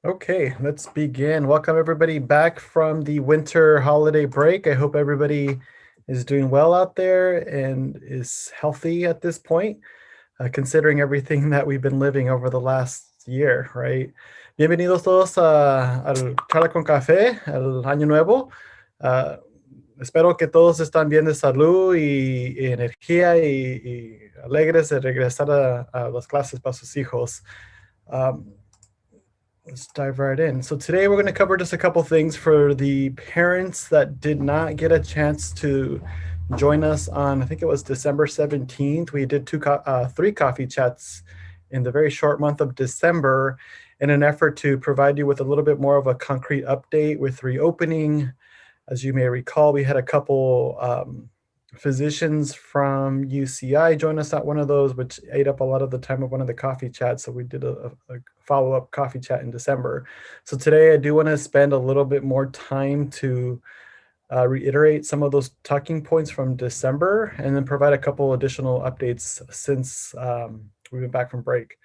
Okay, let's begin. Welcome everybody back from the winter holiday break. I hope everybody is doing well out there and is healthy at this point, considering everything that we've been living over the last year, right? Bienvenidos todos al Charla con Café, al Año Nuevo. Ah, Espero que todos están bien de salud y energía y alegres de regresar a las clases para sus hijos. Um, Let's dive right in. So today we're going to cover just a couple things for the parents that did not get a chance to join us on, I think it was December 17th. We did three coffee chats in the very short month of December in an effort to provide you with a little bit more of a concrete update with reopening. As you may recall, we had a couple physicians from UCI join us at one of those, which ate up a lot of the time of one of the coffee chats. So we did a follow-up coffee chat in December. So today I do want to spend a little bit more time to reiterate some of those talking points from December and then provide a couple additional updates since we've been back from break.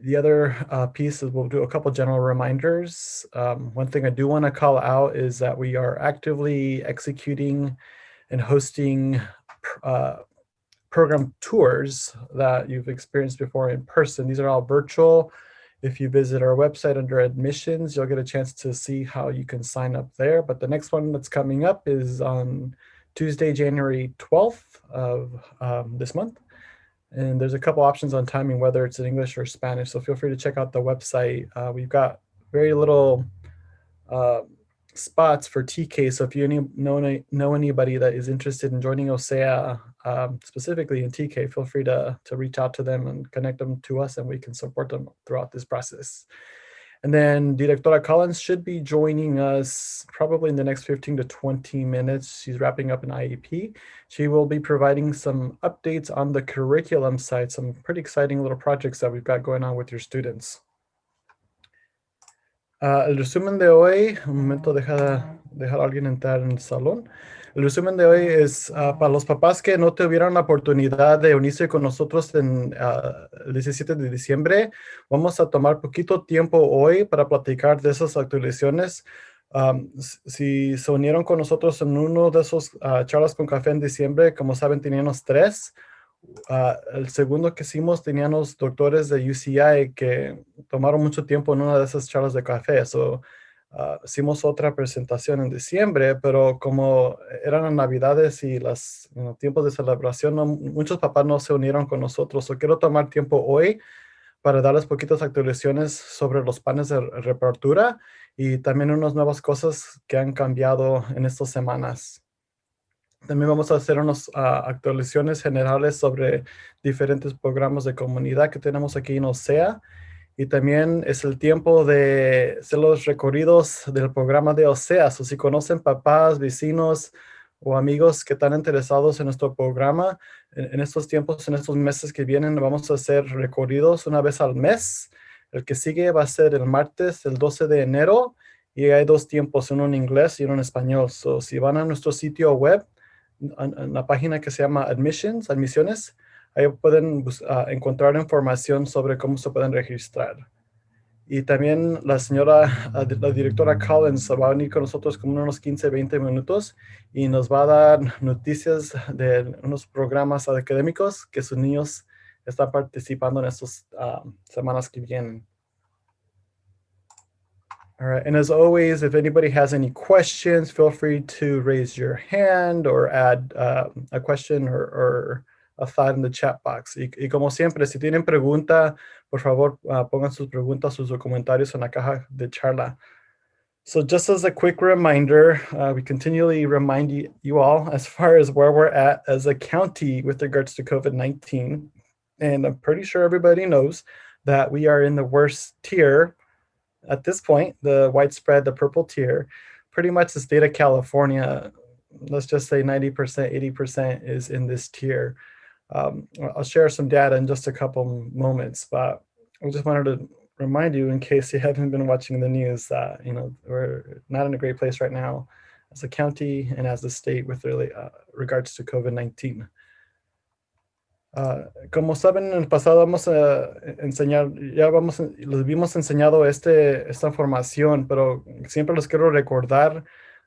The other piece is we'll do a couple general reminders. One thing I do want to call out is that we are actively executing and hosting program tours that you've experienced before in person. These are all virtual. If you visit our website under admissions, you'll get a chance to see how you can sign up there. But the next one that's coming up is on Tuesday, January 12th of this month. And there's a couple options on timing, whether it's in English or Spanish. So feel free to check out the website. We've got very little spots for TK. So if you know anybody that is interested in joining OCEAA, specifically in TK, feel free to reach out to them and connect them to us, and we can support them throughout this process. And then Directora Collins should be joining us probably in the next 15 to 20 minutes. She's wrapping up an IEP. She will be providing some updates on the curriculum side, some pretty exciting little projects that we've got going on with your students. El resumen de hoy, un momento, dejar a alguien entrar en el salón. El resumen de hoy es para los papás que no tuvieron la oportunidad de unirse con nosotros en el 17 de diciembre. Vamos a tomar poquito tiempo hoy para platicar de esas actualizaciones. Si se unieron con nosotros en uno de esos charlas con café en diciembre, como saben, teníamos tres. El segundo que hicimos teníamos doctores de UCI que tomaron mucho tiempo en una de esas charlas de café. So, hicimos otra presentación en diciembre, pero como eran las Navidades y los tiempos de celebración, muchos papás no se unieron con nosotros. So, quiero tomar tiempo hoy para darles poquitas actualizaciones sobre los planes de reapertura y también unas nuevas cosas que han cambiado en estas semanas. También vamos a hacer unas actualizaciones generales sobre diferentes programas de comunidad que tenemos aquí en OCEA. Y también es el tiempo de hacer los recorridos del programa de OCEA. O si conocen papás, vecinos o amigos que están interesados en nuestro programa, en estos tiempos, en estos meses que vienen, vamos a hacer recorridos una vez al mes. El que sigue va a ser el martes, el 12 de enero. Y hay dos tiempos, uno en inglés y uno en español. So, si van a nuestro sitio web, en la página que se llama Admisiones, ahí pueden encontrar información sobre cómo se pueden registrar. Y también la directora Collins va a venir con nosotros como unos 15, 20 minutos y nos va a dar noticias de unos programas académicos que sus niños están participando en estas semanas que vienen. All right, and as always, if anybody has any questions, feel free to raise your hand or add a question or a thought in the chat box. Y como siempre, si tienen pregunta, por favor, pongan sus preguntas, sus comentarios en la caja de charla. So just as a quick reminder, we continually remind you all as far as where we're at as a county with regards to COVID-19. And I'm pretty sure everybody knows that we are in the worst tier at this point, the widespread, the purple tier. Pretty much the state of California, let's just say 90%, 80% is in this tier. I'll share some data in just a couple moments, but I just wanted to remind you, in case you haven't been watching the news, that we're not in a great place right now as a county and as a state with really regards to COVID-19. Como saben, en el pasado vamos a enseñar, les vimos enseñado esta formación, pero siempre les quiero recordar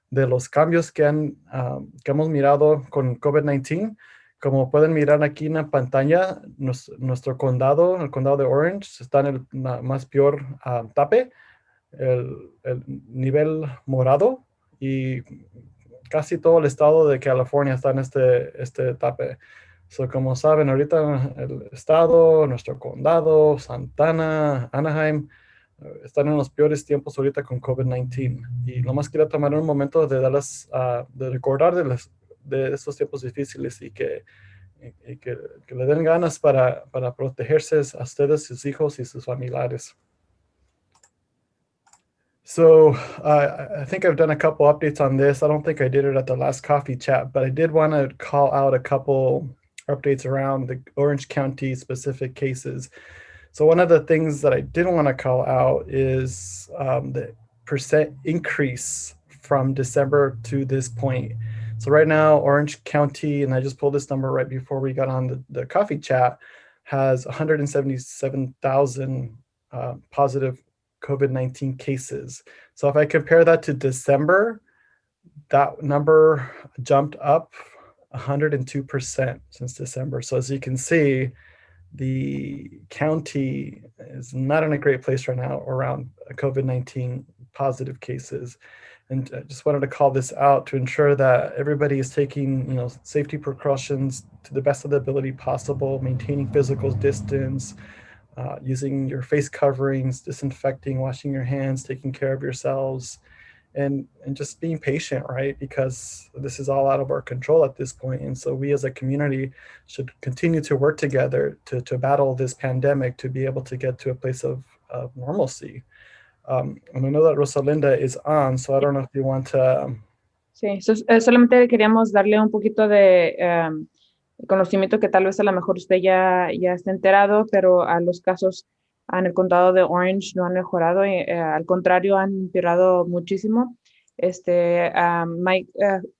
de los cambios que hemos mirado con COVID-19. Como pueden mirar aquí en la pantalla, nuestro condado, el condado de Orange, está en el más peor tape, el nivel morado, y casi todo el estado de California está en este etape. So, como saben, ahorita el estado, nuestro condado, Santana, Anaheim, están en los peores tiempos ahorita con COVID-19. Y nomás quería tomar un momento de de recordar de estos tiempos difíciles y que le den ganas para protegerse a ustedes, sus hijos y sus familiares. So I think I've done a couple updates on this. I don't think I did it at the last coffee chat, but I did want to call out a couple updates around the Orange County specific cases. So one of the things that I did want to call out is the percent increase from December to this point. So right now, Orange County, and I just pulled this number right before we got on the coffee chat, has 177,000 positive COVID-19 cases. So if I compare that to December, that number jumped up 102% since December. So as you can see, the county is not in a great place right now around COVID-19 positive cases. And I just wanted to call this out to ensure that everybody is taking, safety precautions to the best of the ability possible, maintaining physical distance, using your face coverings, disinfecting, washing your hands, taking care of yourselves, and just being patient, right? Because this is all out of our control at this point. And so we as a community should continue to work together to battle this pandemic, to be able to get to a place of normalcy. And I know that Rosalinda is on, so I don't know if you want to... Sí, solamente queríamos darle un poquito de conocimiento que tal vez a lo mejor usted ya está enterado, pero a los casos en el condado de Orange no han mejorado, al contrario, han empeorado muchísimo. Mike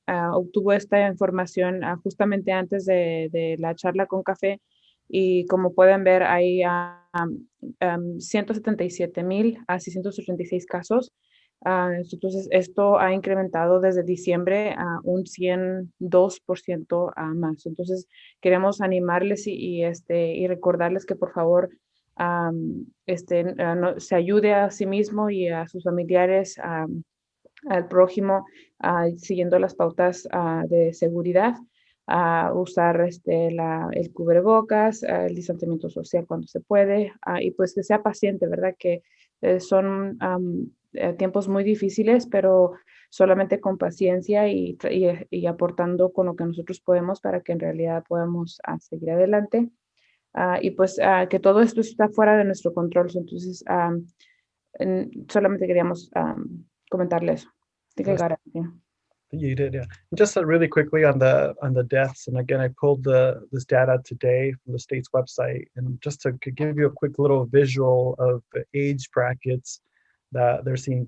obtuvo esta información justamente antes de la charla con Café, y como pueden ver hay 177,000 a 686 casos. Entonces, esto ha incrementado desde diciembre a un 102% más. Entonces, queremos animarles y recordarles que por favor se ayude a sí mismo y a sus familiares, al prójimo, siguiendo las pautas de seguridad, usar el cubrebocas, el distanciamiento social cuando se puede, y pues que sea paciente, ¿verdad? Que son tiempos muy difíciles, pero solamente con paciencia y aportando con lo que nosotros podemos para que en realidad podamos seguir adelante. Y pues que todo esto está fuera de nuestro control. Entonces, solamente queríamos comentarle eso. I think I got it. Yeah. You did, yeah. Just really quickly on the deaths, and again, I pulled this data today from the state's website, and just to give you a quick little visual of the age brackets that they're seeing,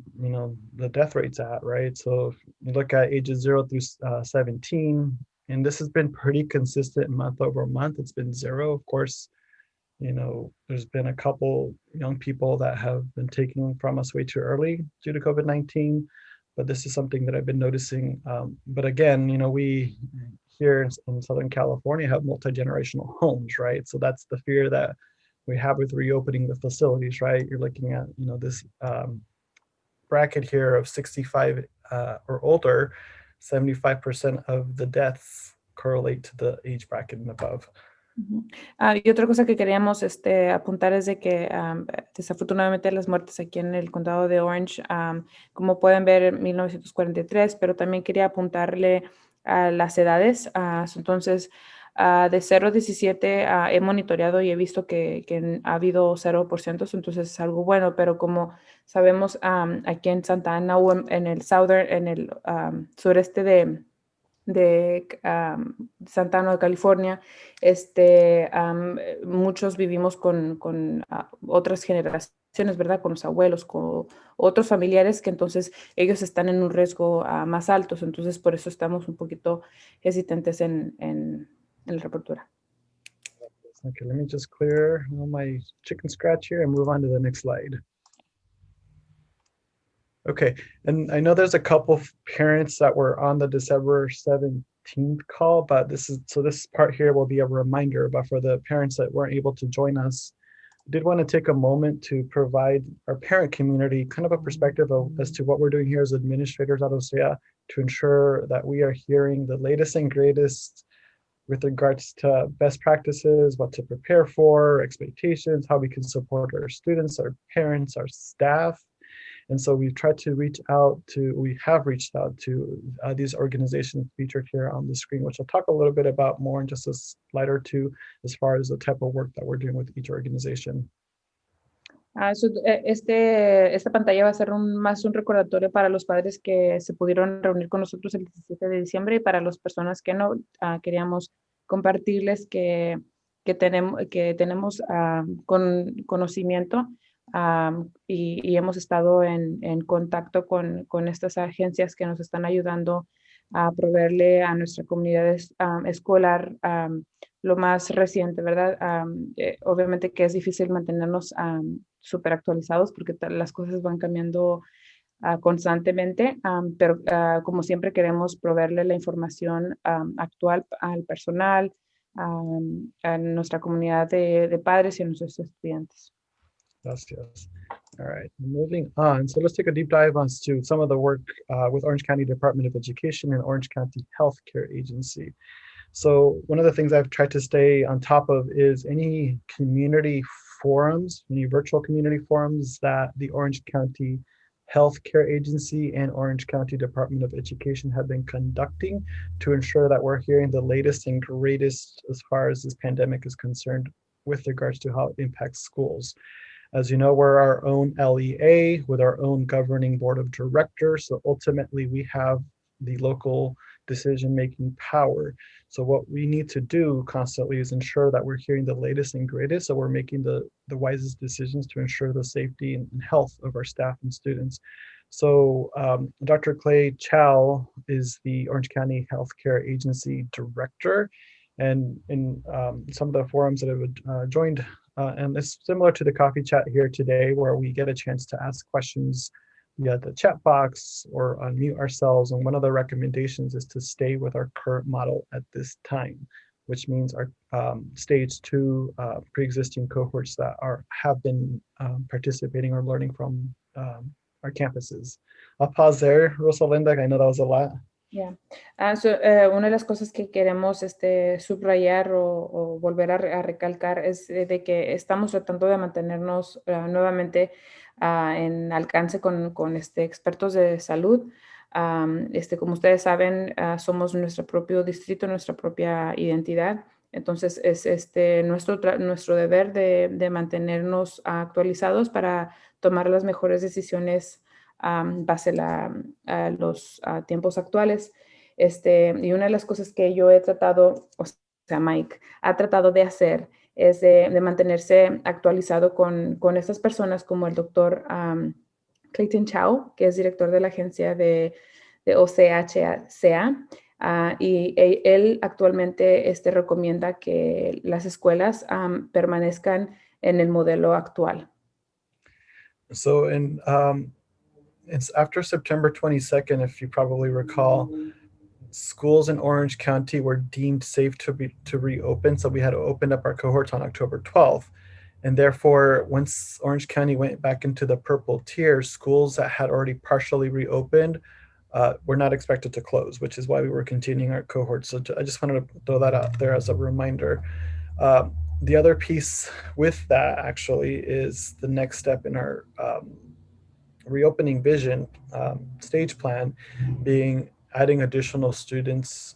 the death rates at, right? So if you look at ages 0 through 17, and this has been pretty consistent month over month. It's been 0, of course. There's been a couple young people that have been taken from us way too early due to COVID-19. But this is something that I've been noticing. But again, we here in Southern California have multi-generational homes, right? So that's the fear that we have with reopening the facilities, right? You're looking at, this bracket here of 65 or older. 75% of the deaths correlate to the age bracket and above. Y otra cosa que queríamos apuntar es de que desafortunadamente las muertes aquí en el condado de Orange, como pueden ver, en 1943, pero también quería apuntarle a las edades. Entonces, de 0 a 17 he monitoreado y he visto que ha habido 0%, entonces es algo bueno, pero como sabemos, aquí en Santa Ana o en el sureste de Santa Ana de California, muchos vivimos con otras generaciones, ¿verdad? Con los abuelos, con otros familiares que entonces ellos están en un riesgo más altos. Entonces, por eso estamos un poquito hesitantes en la reapertura. Okay, let me just clear all my chicken scratch here and move on to the next slide. Okay, and I know there's a couple of parents that were on the December 17th call, but this part here will be a reminder, but for the parents that weren't able to join us, I did want to take a moment to provide our parent community kind of a perspective as to what we're doing here as administrators at OCEAA to ensure that we are hearing the latest and greatest with regards to best practices, what to prepare for, expectations, how we can support our students, our parents, our staff. And so we have reached out to these organizations featured here on the screen, which I'll talk a little bit about more in just a slide or two, as far as the type of work that we're doing with each organization. Esta pantalla va a ser más un recordatorio para los padres que se pudieron reunir con nosotros el 17 de diciembre y para las personas que no, queríamos compartirles que tenemos conocimiento y hemos estado en contacto con estas agencias que nos están ayudando a proveerle a nuestra comunidad escolar lo más reciente, ¿verdad? Obviamente que es difícil mantenernos súper actualizados porque las cosas van cambiando constantemente, pero como siempre queremos proveerle la información actual al personal, a nuestra comunidad de padres y a nuestros estudiantes. Yes. All right, moving on. So let's take a deep dive on to some of the work with Orange County Department of Education and Orange County Healthcare Agency. So one of the things I've tried to stay on top of is any community forums, any virtual community forums that the Orange County Healthcare Agency and Orange County Department of Education have been conducting to ensure that we're hearing the latest and greatest as far as this pandemic is concerned with regards to how it impacts schools. As you know, we're our own LEA with our own governing board of directors. So ultimately we have the local decision-making power. So what we need to do constantly is ensure that we're hearing the latest and greatest. So we're making the wisest decisions to ensure the safety and health of our staff and students. So Dr. Clay Chow is the Orange County Healthcare Agency Director. And in some of the forums that have joined, and it's similar to the coffee chat here today, where we get a chance to ask questions via the chat box or unmute ourselves. And one of the recommendations is to stay with our current model at this time, which means our stage 2 pre-existing cohorts that have been participating or learning from our campuses. I'll pause there, Rosalinda. I know that was a lot. Yeah. Una de las cosas que queremos subrayar o volver a recalcar es de que estamos tratando de mantenernos nuevamente en alcance con expertos de salud. Como ustedes saben, somos nuestro propio distrito, nuestra propia identidad. Entonces, es nuestro deber de mantenernos actualizados para tomar las mejores decisiones base a los tiempos actuales. Y una de las cosas que yo he tratado, o sea, Mike ha tratado de hacer es de mantenerse actualizado con estas personas como el doctor Clayton Chow, que es director de la agencia de OCEAA. Y él actualmente recomienda que las escuelas permanezcan en el modelo actual. So it's after September 22nd, if you probably recall, schools in Orange County were deemed safe to reopen. So we had to open up our cohorts on October 12th. And therefore, once Orange County went back into the purple tier, schools that had already partially reopened were not expected to close, which is why we were continuing our cohorts. So I just wanted to throw that out there as a reminder. The other piece with that actually is the next step in our reopening vision stage plan being adding additional students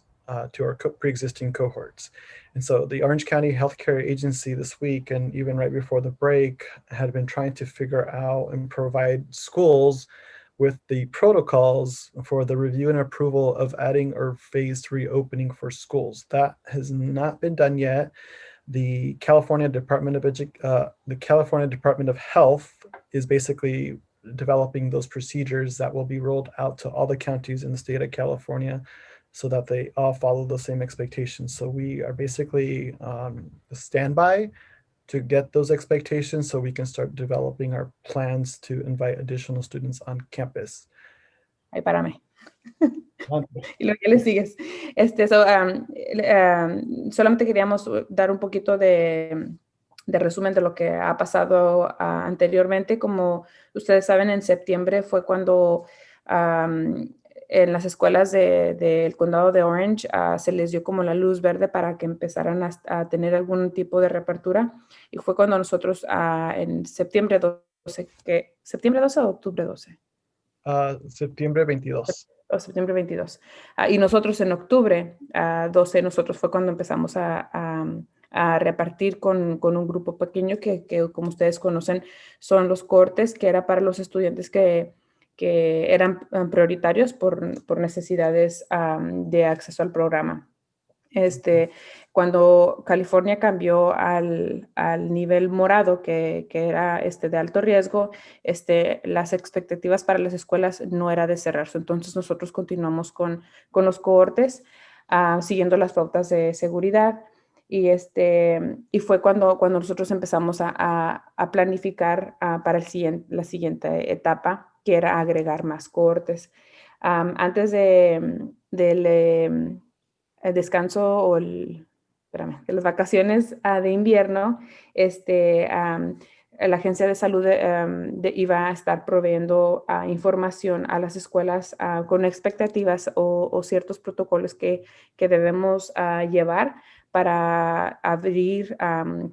to our pre-existing cohorts. And so the Orange County Healthcare Agency this week, and even right before the break, had been trying to figure out and provide schools with the protocols for the review and approval of adding or phased reopening for schools. That has not been done yet. The California Department of Health is basically developing those procedures that will be rolled out to all the counties in the state of California so that they all follow the same expectations. So we are basically a standby to get those expectations so we can start developing our plans to invite additional students on campus. Ay, párame. Y lo que le sigues. Solamente queríamos dar un poquito de resumen de lo que ha pasado anteriormente. Como ustedes saben, en septiembre fue cuando en las escuelas del condado de Orange se les dio como la luz verde para que empezaran a tener algún tipo de reapertura. Y fue cuando nosotros en septiembre 12, ¿septiembre 12 o octubre 12? Septiembre 22. O septiembre 22. Y nosotros en octubre 12, nosotros fue cuando empezamos a repartir con un grupo pequeño que, como ustedes conocen, son los cohortes, que era para los estudiantes que eran prioritarios por necesidades de acceso al programa. Cuando California cambió al nivel morado, que era de alto riesgo, las expectativas para las escuelas no era de cerrarse. Entonces nosotros continuamos con los cohortes, siguiendo las pautas de seguridad. Y fue cuando nosotros empezamos a planificar para la siguiente etapa, que era agregar más cohortes. Antes del el descanso o de las vacaciones de invierno, la Agencia de Salud iba a estar proveyendo información a las escuelas con expectativas o ciertos protocolos que debemos llevar para abrir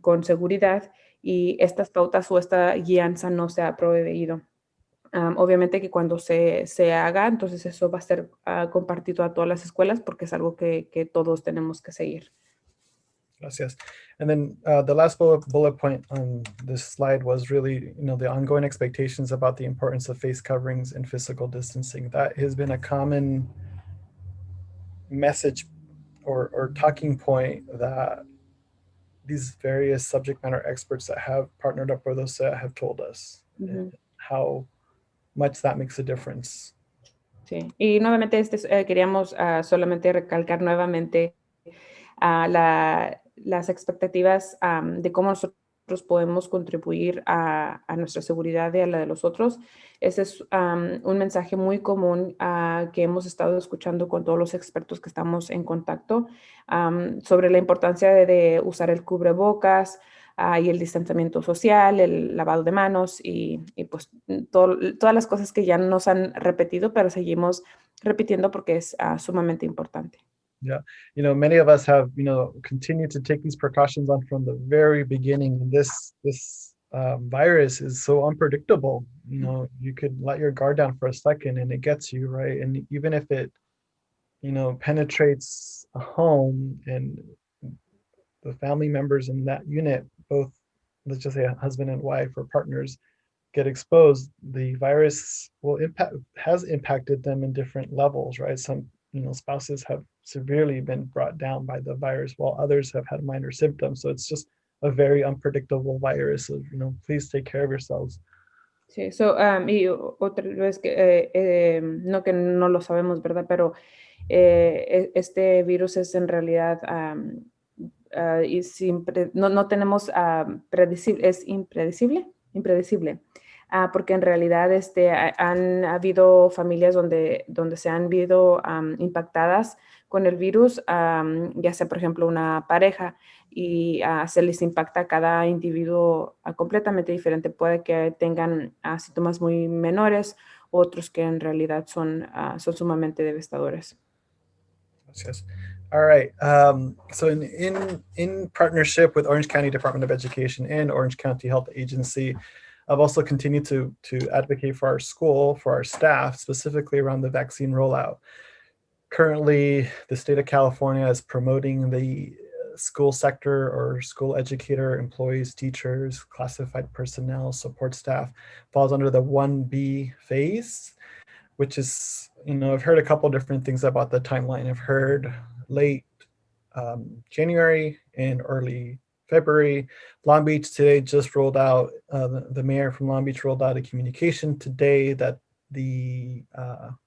con seguridad, y estas pautas o esta guianza no se ha proveído. Obviamente que cuando se haga, entonces eso va a ser compartido a todas las escuelas porque es algo que todos tenemos que seguir. Gracias. And then the last bullet point on this slide was really, the ongoing expectations about the importance of face coverings and physical distancing. That has been a common message or talking point that these various subject matter experts that have partnered up with us have told us how much that makes a difference. Sí, y nuevamente queríamos solamente recalcar nuevamente las expectativas de cómo nosotros podemos contribuir a nuestra seguridad y a la de los otros. Ese es un mensaje muy común que hemos estado escuchando con todos los expertos que estamos en contacto sobre la importancia de usar el cubrebocas y el distanciamiento social, el lavado de manos y pues todas las cosas que ya nos han repetido, pero seguimos repitiendo porque es sumamente importante. Yeah, many of us have, continued to take these precautions on from the very beginning. And this virus is so unpredictable. You could let your guard down for a second and it gets you, right? And even if it, penetrates a home and the family members in that unit, both, let's just say a husband and wife or partners, get exposed, the virus has impacted them in different levels, right? Some spouses have severely been brought down by the virus while others have had minor symptoms. So it's just a very unpredictable virus. So, please take care of yourselves. Sí, y otra vez no que no lo sabemos, ¿verdad? Pero este virus es en realidad no tenemos predecible, es impredecible. Porque en realidad han habido familias donde se han visto impactadas con el virus, ya sea, por ejemplo, una pareja, y se les impacta a cada individuo completamente diferente. Puede que tengan síntomas muy menores, otros que en realidad son sumamente devastadores. Gracias. All right. So in partnership with Orange County Department of Education and Orange County Health Agency, I've also continued to advocate for our school, for our staff, specifically around the vaccine rollout. Currently, the state of California is promoting the school sector or school educator, employees, teachers, classified personnel, support staff, falls under the 1B phase, which is, I've heard a couple different things about the timeline. I've heard late January and early February. Long Beach today just rolled out, the mayor from Long Beach rolled out a communication today that the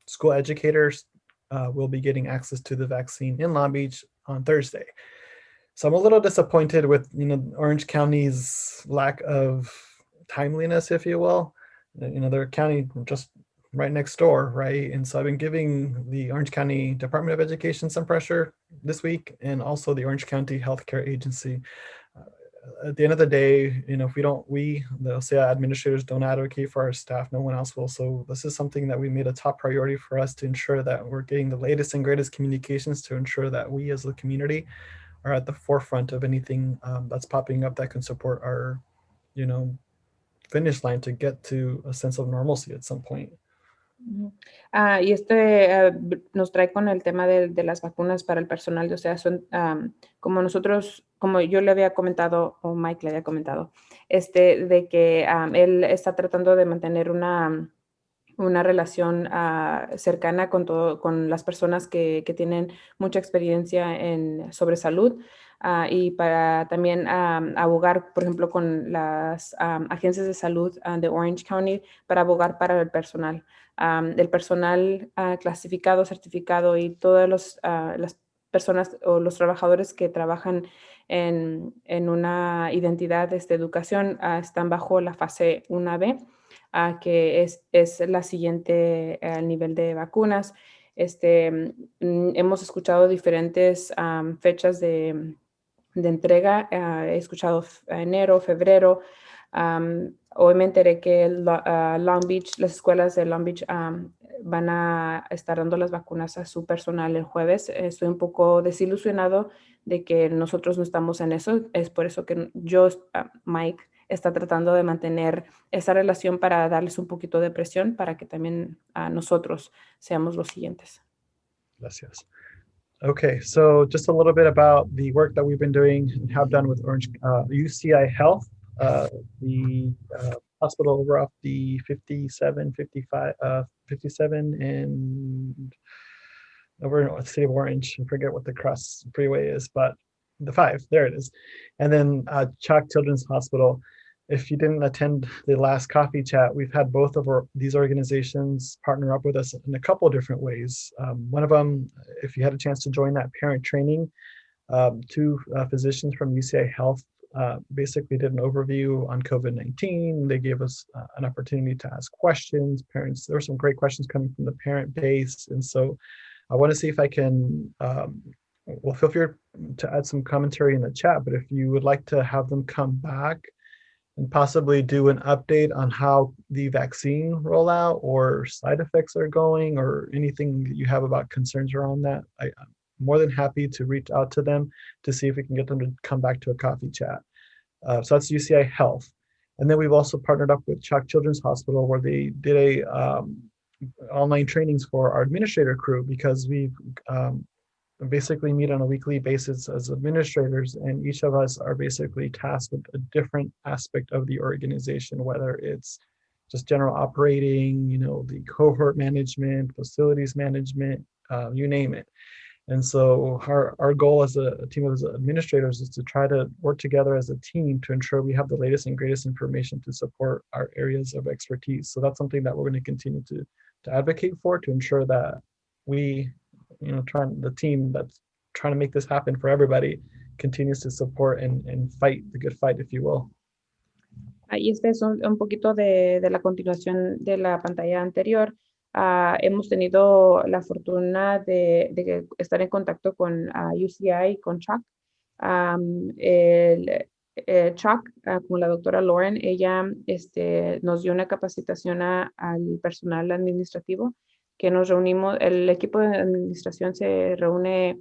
school educators will be getting access to the vaccine in Long Beach on Thursday. So I'm a little disappointed with Orange County's lack of timeliness, if you will. Their county just right next door, right? And so I've been giving the Orange County Department of Education some pressure this week, and also the Orange County Healthcare Agency. At the end of the day, if the OCEAA administrators don't advocate for our staff, no one else will. So this is something that we made a top priority for us to ensure that we're getting the latest and greatest communications to ensure that we as a community are at the forefront of anything that's popping up that can support our, finish line to get to a sense of normalcy at some point. Y nos trae con el tema de las vacunas para el personal. O sea, son como yo le había comentado, o Mike le había comentado, de que él está tratando de mantener una relación cercana con las personas que tienen mucha experiencia sobre salud y para también abogar, por ejemplo, con las agencias de salud de Orange County para abogar para el personal. El personal clasificado, certificado y todas las personas o los trabajadores que trabajan en una identidad de educación están bajo la fase 1B. Que es la siguiente al nivel de vacunas. Hemos escuchado diferentes fechas de entrega. He escuchado enero, febrero. Hoy me enteré que Long Beach, las escuelas de Long Beach van a estar dando las vacunas a su personal el jueves. Estoy un poco desilusionado de que nosotros no estamos en eso. Es por eso que Mike, está tratando de mantener esa relación para darles un poquito de presión para que también nosotros seamos los siguientes. Gracias. Okay, so just a little bit about the work that we've been doing and have done with UCI Health, the hospital over off the 57 and over in the city of Orange. I forget what the cross freeway is, but the 5, there it is. And then Chalk Children's Hospital. If you didn't attend the last coffee chat, we've had both of these organizations partner up with us in a couple of different ways. One of them, if you had a chance to join that parent training, 2 physicians from UCI Health basically did an overview on COVID-19. They gave us an opportunity to ask questions. Parents, there were some great questions coming from the parent base. And so I want to see if I can, well, feel free to add some commentary in the chat, but if you would like to have them come back and possibly do an update on how the vaccine rollout or side effects are going or anything that you have about concerns around that, I'm more than happy to reach out to them to see if we can get them to come back to a coffee chat. So that's UCI Health. And then we've also partnered up with Chalk Children's Hospital where they did online trainings for our administrator crew because we've basically meet on a weekly basis as administrators, and each of us are basically tasked with a different aspect of the organization, whether it's just general operating, the cohort management, facilities management, you name it. And so our goal as a team of administrators is to try to work together as a team to ensure we have the latest and greatest information to support our areas of expertise. So that's something that we're going to continue to advocate for, to ensure that we, the team that's trying to make this happen for everybody continues to support and fight the good fight, if you will. Y es un poquito de la continuación de la pantalla anterior. Hemos tenido la fortuna de estar en contacto con UCI, con Chuck. Chuck, con la doctora Lauren, ella nos dio una capacitación al personal administrativo que nos reunimos. El equipo de administración se reúne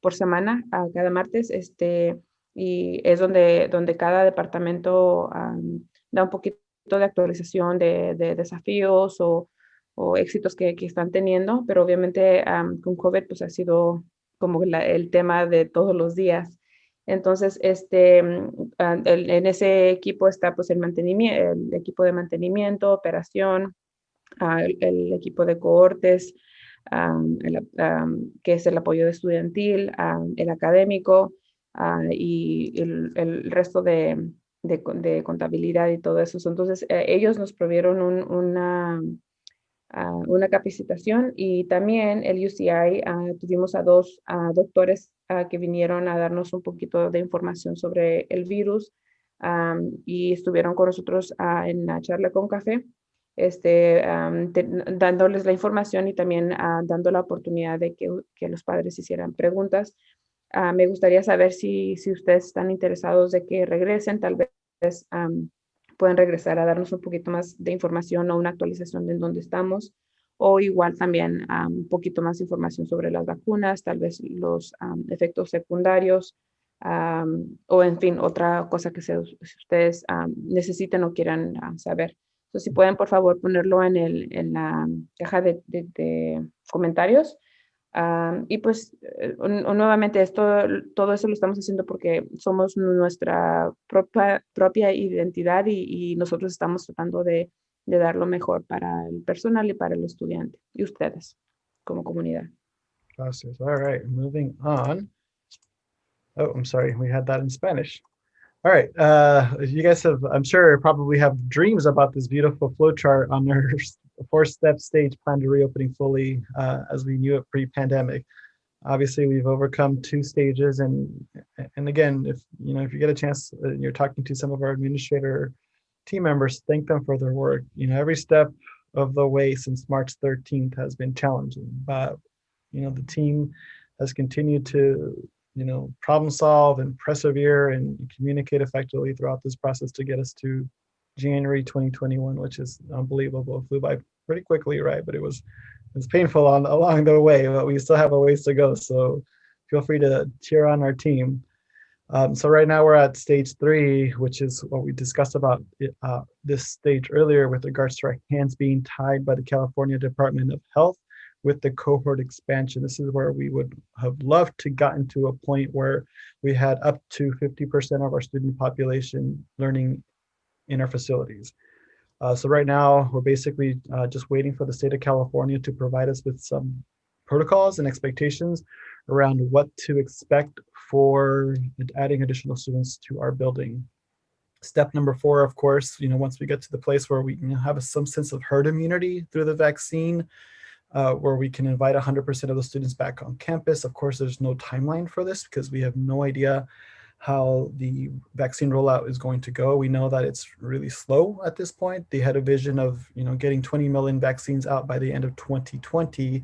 por semana, cada martes, y es donde cada departamento da un poquito de actualización de desafíos o éxitos que están teniendo, pero obviamente con COVID pues ha sido como el tema de todos los días. Entonces, en ese equipo está pues el equipo de mantenimiento, operación, el equipo de cohortes, que es el apoyo estudiantil, el académico y el resto de contabilidad y todo eso. Entonces, ellos nos provieron una capacitación, y también el UCI tuvimos a dos doctores que vinieron a darnos un poquito de información sobre el virus y estuvieron con nosotros en la charla con café, dándoles la información y también dando la oportunidad de que los padres hicieran preguntas. Me gustaría saber si ustedes están interesados de que regresen, tal vez pueden regresar a darnos un poquito más de información o una actualización de en dónde estamos, o igual también un poquito más de información sobre las vacunas, tal vez los efectos secundarios, o en fin, otra cosa que si ustedes necesiten o quieran saber. Entonces, si pueden, por favor, ponerlo en la caja de comentarios. Y pues nuevamente todo eso lo estamos haciendo porque somos nuestra propia identidad y nosotros estamos tratando de dar lo mejor para el personal y para el estudiante y ustedes como comunidad. Gracias. All right, moving on. Oh, I'm sorry, we had that in Spanish. All right, you guys have, I'm sure, probably have dreams about this beautiful flow chart on our four-step stage plan to reopening fully as we knew it pre-pandemic. Obviously, we've overcome two stages, and again, if you get a chance, you're talking to some of our administrator team members, thank them for their work. Every step of the way since March 13th has been challenging, but the team has continued to problem solve and persevere and communicate effectively throughout this process to get us to January 2021, which is unbelievable. It flew by pretty quickly, right? But it was painful along the way, but we still have a ways to go. So feel free to cheer on our team. So right now we're at stage 3, which is what we discussed about this stage earlier with regards to our hands being tied by the California Department of Health with the cohort expansion. This is where we would have loved to gotten to a point where we had up to 50% of our student population learning in our facilities. So right now, we're basically just waiting for the state of California to provide us with some protocols and expectations around what to expect for adding additional students to our building. Step number 4, of course, once we get to the place where we have some sense of herd immunity through the vaccine, where we can invite 100% of the students back on campus. Of course, there's no timeline for this because we have no idea how the vaccine rollout is going to go. We know that it's really slow at this point. They had a vision of getting 20 million vaccines out by the end of 2020.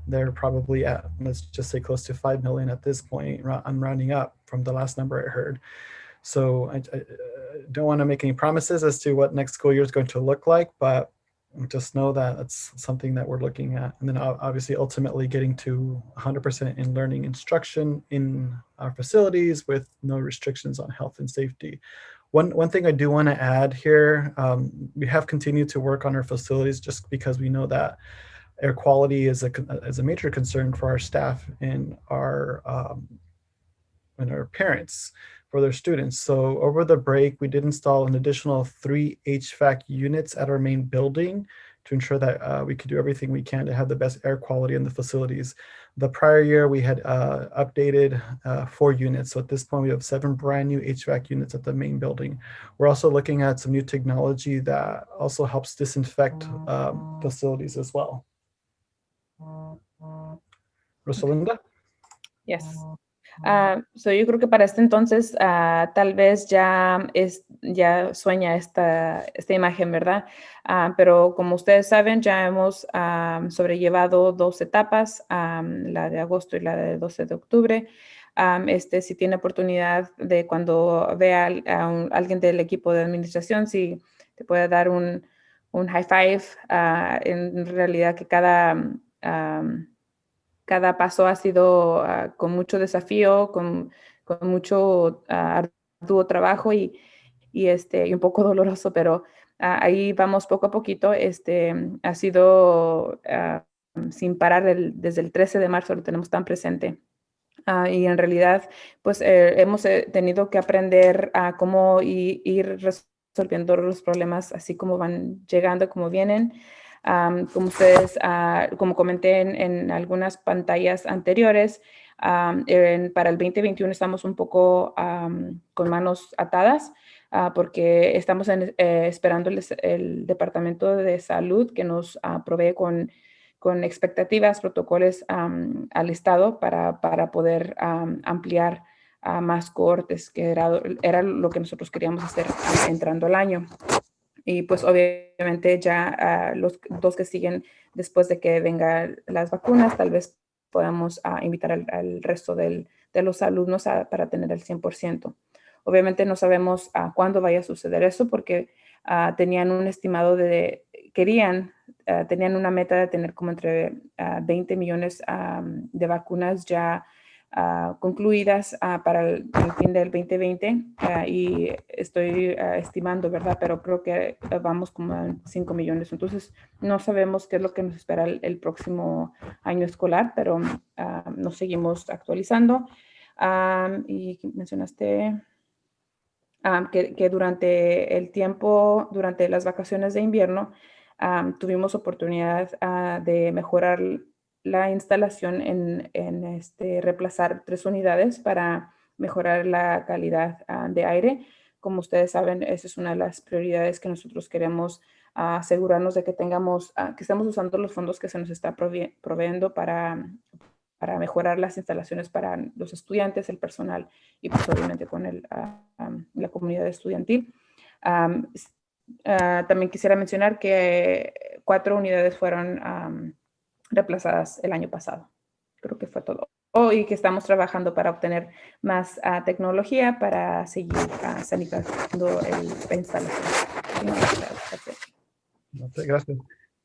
They're probably at, let's just say, close to 5 million at this point. I'm rounding up from the last number I heard. So I don't want to make any promises as to what next school year is going to look like, but just know that that's something that we're looking at. And then obviously ultimately getting to 100% in learning instruction in our facilities with no restrictions on health and safety. One thing I do want to add here, we have continued to work on our facilities just because we know that air quality is a major concern for our staff and our parents for their students. So over the break, we did install an additional 3 HVAC units at our main building to ensure that we could do everything we can to have the best air quality in the facilities. The prior year, we had updated 4 units. So at this point, we have 7 brand new HVAC units at the main building. We're also looking at some new technology that also helps disinfect facilities as well. Rosalinda? Yes. So yo creo que para este entonces tal vez ya sueña esta imagen, ¿verdad? Pero como ustedes saben, ya hemos sobrellevado 2 etapas, la de agosto y la de 12 de octubre. Si tiene oportunidad de cuando vea a alguien del equipo de administración, si te puede dar un high five. En realidad que cada paso ha sido con mucho desafío, con mucho arduo trabajo y un poco doloroso, pero ahí vamos poco a poquito. Ha sido sin parar desde el 13 de marzo, lo tenemos tan presente. Y en realidad, pues hemos tenido que aprender a cómo ir resolviendo los problemas así como van llegando, como vienen. Como ustedes, como comenté en algunas pantallas anteriores, para el 2021 estamos un poco con manos atadas. porque estamos esperando el Departamento de Salud que nos provee con expectativas, protocolos al Estado para poder ampliar a más cohortes, que era lo que nosotros queríamos hacer entrando al año. Y pues obviamente ya los dos que siguen después de que vengan las vacunas, tal vez podamos invitar al resto de los alumnos para tener el 100%. Obviamente no sabemos cuándo vaya a suceder eso porque tenían un estimado tenían una meta de tener como entre 20 millones de vacunas ya concluidas para el fin del 2020 y estoy estimando, ¿verdad? Pero creo que vamos como a 5 millones. Entonces, no sabemos qué es lo que nos espera el próximo año escolar, pero nos seguimos actualizando. Y mencionaste que durante el tiempo, durante las vacaciones de invierno, tuvimos oportunidad de mejorar la instalación en reemplazar 3 unidades para mejorar la calidad de aire. Como ustedes saben, esa es una de las prioridades que nosotros queremos asegurarnos de que tengamos, que estamos usando los fondos que se nos está proveyendo para mejorar las instalaciones para los estudiantes, el personal y pues obviamente con la comunidad estudiantil. También quisiera mencionar que 4 unidades fueron reemplazadas el año pasado. Creo que fue todo. Y que estamos trabajando para obtener más tecnología para seguir sanitizando la instalación. Gracias.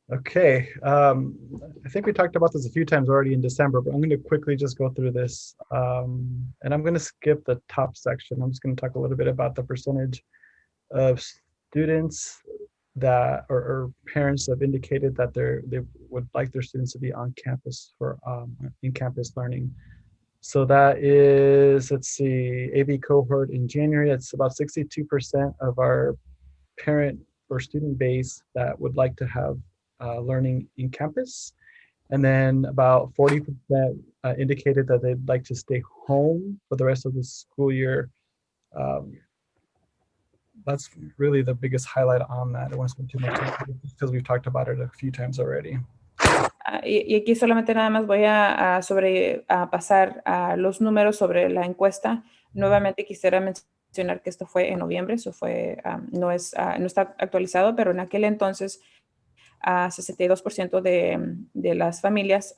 Okay, I think we talked about this a few times already in December, but I'm going to quickly just go through this. And I'm going to skip the top section. I'm just going to talk a little bit about the percentage of students that or parents have indicated that they would like their students to be on campus for in-campus learning. So that is, let's see, AB cohort in January, it's about 62% of our parent or student base that would like to have learning in campus. And then about 40% indicated that they'd like to stay home for the rest of the school year. That's really the biggest highlight on that. I don't want to spend too much time because we've talked about it a few times already. Y aquí solamente nada más voy a pasar a los números sobre la encuesta. Nuevamente quisiera mencionar que esto fue en noviembre, eso fue, no está actualizado, pero en aquel entonces 62% de las familias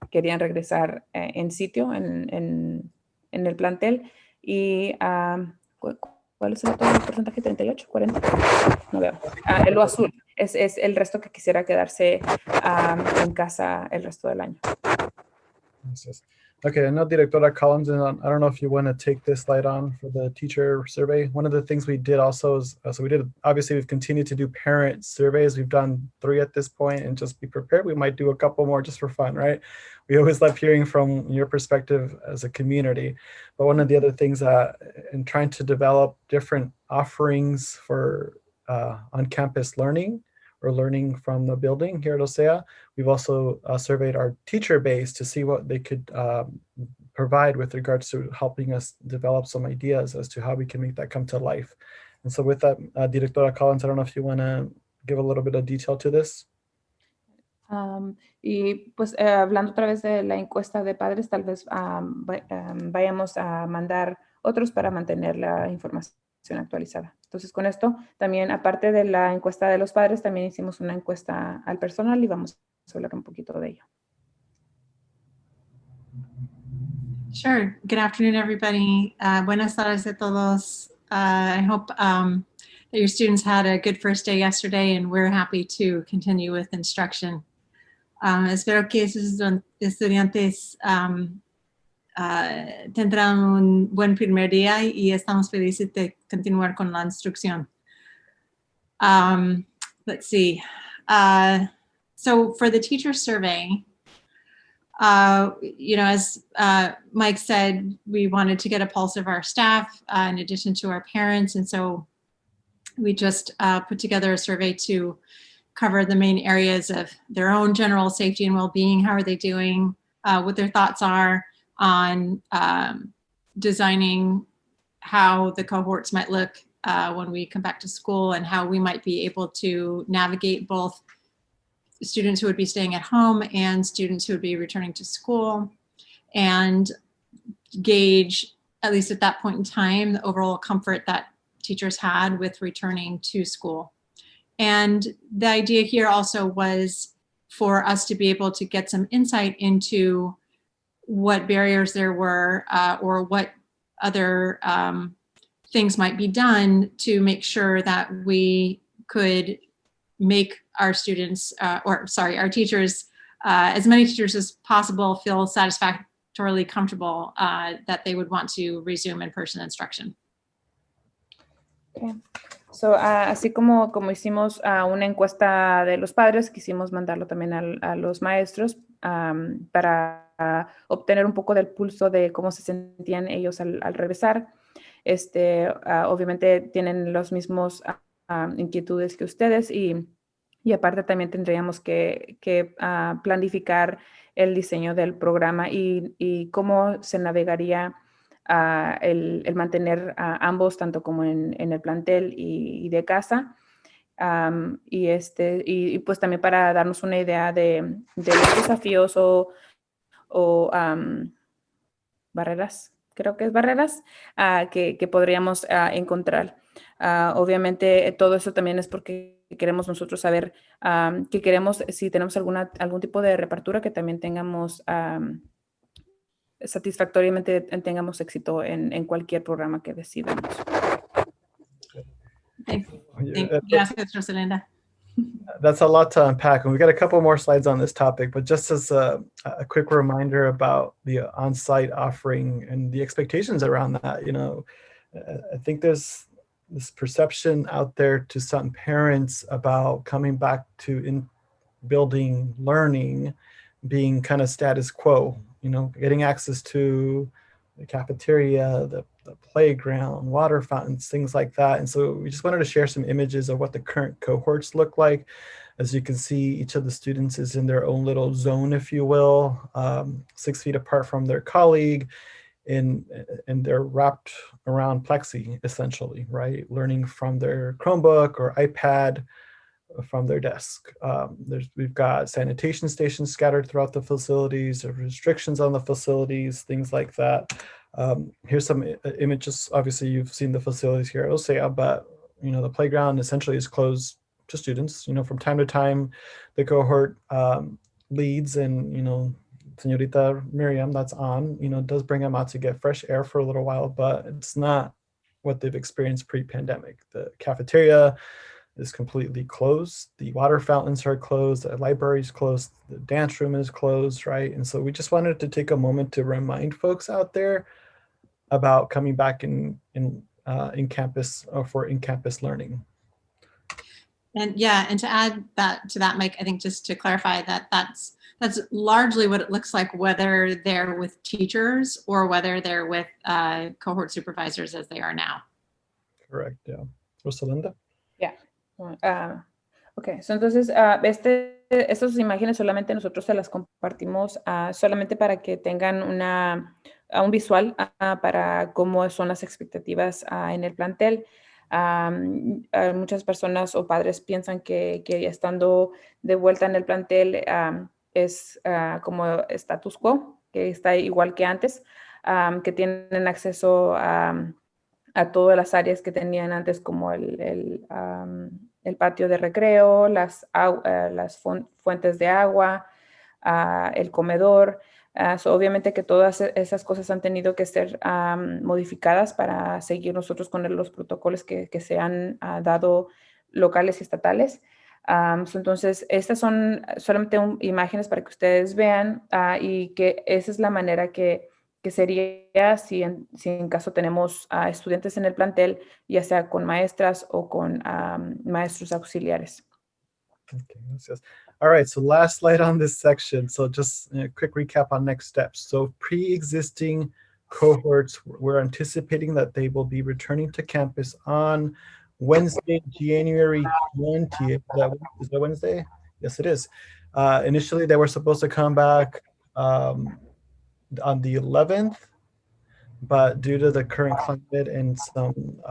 querían regresar en sitio, en el plantel. Y ¿cuál es el otro porcentaje? ¿38? ¿40? No veo. Lo azul es el resto que quisiera quedarse en casa el resto del año. Okay, I know Directora Collins, and I don't know if you want to take this slide on for the teacher survey. One of the things we did also is, obviously we've continued to do parent surveys. We've done 3 at this point, and just be prepared. We might do a couple more just for fun, right? We always love hearing from your perspective as a community. But one of the other things in trying to develop different offerings for on-campus learning, or learning from the building here at OCEAA. We've also surveyed our teacher base to see what they could provide with regards to helping us develop some ideas as to how we can make that come to life. And so with that, Directora Collins, I don't know if you want to give a little bit of detail to this. Y pues hablando otra vez de la encuesta de padres, tal vez vayamos a mandar otros para mantener la información actualizada. Entonces, con esto, también, aparte de la encuesta de los padres, también hicimos una encuesta al personal y vamos a hablar un poquito de ello. Sure. Good afternoon, everybody. Buenas tardes a todos. I hope that your students had a good first day yesterday, and we're happy to continue with instruction. Espero que esos estudiantes tendrán un buen primer día y estamos felices de continuar con la instrucción. Let's see. So for the teacher survey, as Mike said, we wanted to get a pulse of our staff in addition to our parents. And so we just put together a survey to cover the main areas of their own general safety and well-being. How are they doing? What their thoughts are on designing how the cohorts might look when we come back to school, and how we might be able to navigate both students who would be staying at home and students who would be returning to school, and gauge, at least at that point in time, the overall comfort that teachers had with returning to school. And the idea here also was for us to be able to get some insight into what barriers there were, or what other things might be done to make sure that we could make our students, our teachers, as many teachers as possible feel satisfactorily comfortable that they would want to resume in-person instruction. Okay. So, así como hicimos una encuesta de los padres, quisimos mandarlo también a los maestros para obtener un poco del pulso de cómo se sentían ellos al regresar. Obviamente tienen los mismos inquietudes que ustedes, y aparte también tendríamos que planificar el diseño del programa y cómo se navegaría el mantener a ambos, tanto como en el plantel y de casa. Y pues también para darnos una idea de los desafíos o barreras, creo que es barreras, que podríamos encontrar. Obviamente todo eso también es porque queremos nosotros saber que queremos, si tenemos algún tipo de reapertura, que también tengamos satisfactoriamente tengamos éxito en cualquier programa que decidamos. Gracias, Rosalinda. That's a lot to unpack, and we got a couple more slides on this topic, but just as a quick reminder about the on-site offering and the expectations around that, I think there's this perception out there to some parents about coming back to in-building learning being kind of status quo, getting access to the cafeteria, the playground, water fountains, things like that. And so we just wanted to share some images of what the current cohorts look like. As you can see, each of the students is in their own little zone, if you will, 6 feet apart from their colleague, and they're wrapped around plexi, essentially, right? Learning from their Chromebook or iPad from their desk. We've got sanitation stations scattered throughout the facilities, or restrictions on the facilities, things like that. Here's some images. Obviously, you've seen the facilities here at OCEAA, but the playground essentially is closed to students. From time to time, the cohort leads, and Señorita Miriam, that's on, does bring them out to get fresh air for a little while, but it's not what they've experienced pre-pandemic. The cafeteria is completely closed. The water fountains are closed. The library is closed. The dance room is closed, right? And so we just wanted to take a moment to remind folks out there about coming back in campus, or for in-campus learning. And to add to that, Mike, I think just to clarify that's largely what it looks like, whether they're with teachers or whether they're with cohort supervisors, as they are now. Correct, yeah. Rosalinda? Yeah. Ok, so entonces estas imágenes solamente nosotros se las compartimos solamente para que tengan un visual para cómo son las expectativas en el plantel. Muchas personas o padres piensan que estando de vuelta en el plantel es como status quo, que está igual que antes, que tienen acceso a todas las áreas que tenían antes, como el patio de recreo, las fuentes de agua, el comedor. So obviamente que todas esas cosas han tenido que ser modificadas para seguir nosotros con los protocolos que se han dado locales y estatales. Entonces, estas son solamente imágenes para que ustedes vean y que esa es la manera que sería si en caso tenemos estudiantes en el plantel, ya sea con maestras o con maestros auxiliares. Okay, gracias. All right, so last slide on this section. So just a quick recap on next steps. So pre-existing cohorts, we're anticipating that they will be returning to campus on Wednesday, January 20th. Is that Wednesday? Yes, it is. Initially, they were supposed to come back on the 11th, but due to the current climate and some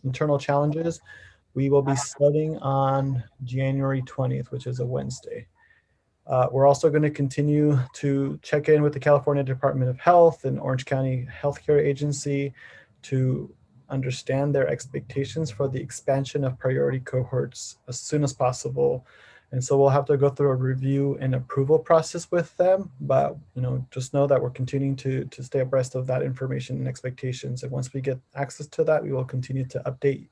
internal challenges. We will be starting on January 20th, which is a Wednesday. We're also going to continue to check in with the California Department of Health and Orange County Healthcare Agency to understand their expectations for the expansion of priority cohorts as soon as possible. And so we'll have to go through a review and approval process with them, but just know that we're continuing to stay abreast of that information and expectations. And once we get access to that, we will continue to update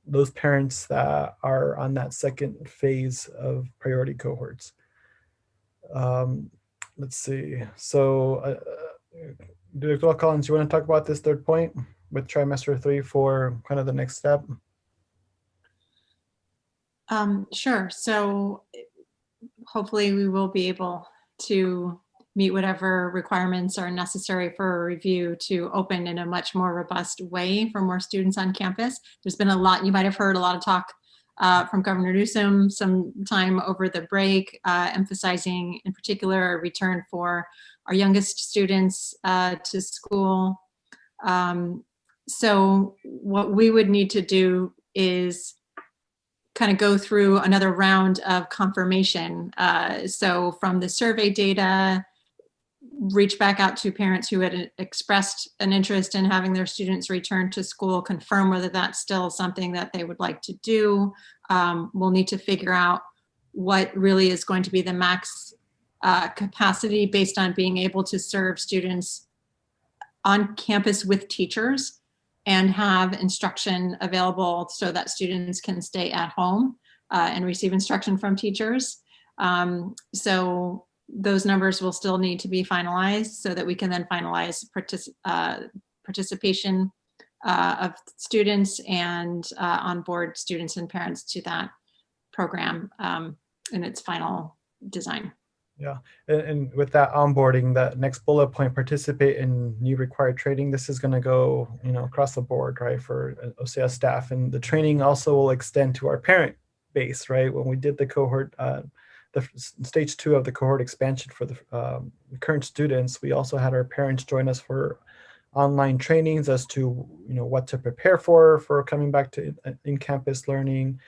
those parents that are on that second phase of priority cohorts. Let's see. So, Director Collins, you want to talk about this third point with trimester 3 for kind of the next step? Sure. So hopefully we will be able to meet whatever requirements are necessary for a review to open in a much more robust way for more students on campus. There's been a lot, you might have heard a lot of talk from Governor Newsom some time over the break, emphasizing in particular a return for our youngest students to school. So what we would need to do is kind of go through another round of confirmation. So from the survey data, reach back out to parents who had expressed an interest in having their students return to school, confirm whether that's still something that they would like to do. We'll need to figure out what really is going to be the max capacity based on being able to serve students on campus with teachers and have instruction available so that students can stay at home and receive instruction from teachers. So those numbers will still need to be finalized so that we can then finalize participation of students and onboard students and parents to that program in its final design. Yeah, and with that onboarding, that next bullet point, participate in new required training. This is going to go, across the board, right, for OCEAA staff, and the training also will extend to our parent base, right? When we did the cohort, the stage 2 of the cohort expansion for the current students, we also had our parents join us for online trainings as to what to prepare for coming back to in-campus learning.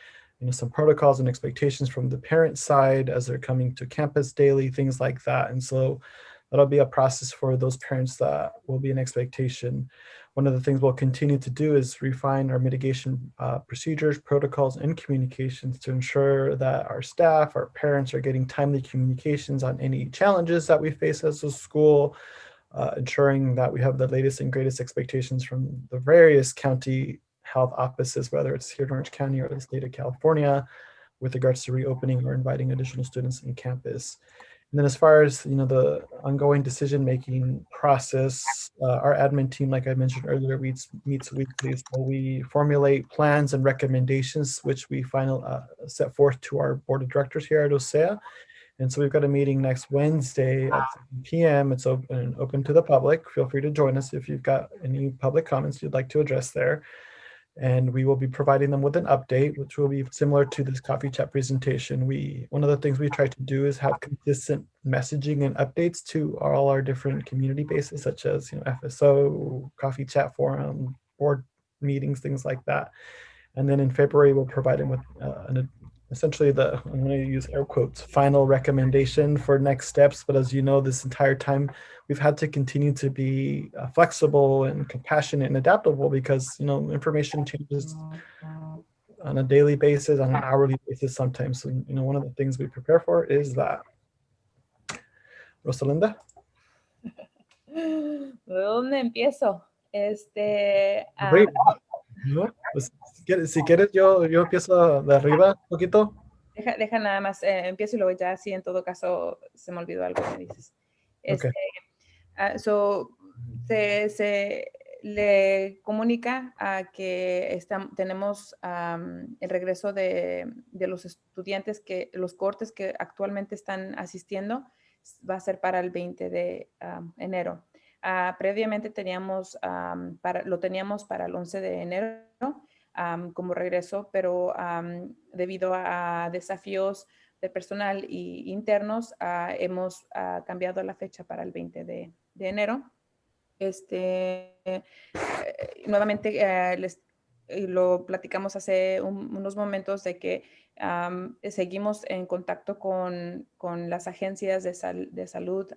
Some protocols and expectations from the parent side as they're coming to campus daily, things like that. And so that'll be a process for those parents that will be an expectation. One of the things we'll continue to do is refine our mitigation procedures, protocols, and communications to ensure that our staff, our parents are getting timely communications on any challenges that we face as a school, ensuring that we have the latest and greatest expectations from the various county health offices, whether it's here in Orange County or the state of California, with regards to reopening or inviting additional students in campus. And then as far as the ongoing decision-making process, our admin team, like I mentioned earlier, meets weekly. So we formulate plans and recommendations, which we set forth to our board of directors here at OCEAA. And so we've got a meeting next Wednesday at 7 p.m. It's open to the public. Feel free to join us if you've got any public comments you'd like to address there. And we will be providing them with an update, which will be similar to this coffee chat presentation. One of the things we try to do is have consistent messaging and updates to all our different community bases, such as FSO, coffee chat forum, board meetings, things like that. And then in February, we'll provide them with essentially I'm going to use air quotes, final recommendation for next steps. But as you know, this entire time, we've had to continue to be flexible and compassionate and adaptable because, information changes on a daily basis, on an hourly basis sometimes. So, one of the things we prepare for is that. Rosalinda? ¿De dónde empiezo? ¿No? Pues, si quieres, yo empiezo de arriba un poquito. Deja nada más, empiezo y luego ya, si en todo caso se me olvidó algo, me dices. Okay. Se le comunica a que tenemos el regreso de los estudiantes, los cohortes que actualmente están asistiendo, va a ser para el 20 de enero. Previamente lo teníamos para el 11 de enero como regreso, pero debido a desafíos de personal y internos, hemos cambiado la fecha para el 20 de enero. Nuevamente, y lo platicamos hace unos momentos de que seguimos en contacto con las agencias de salud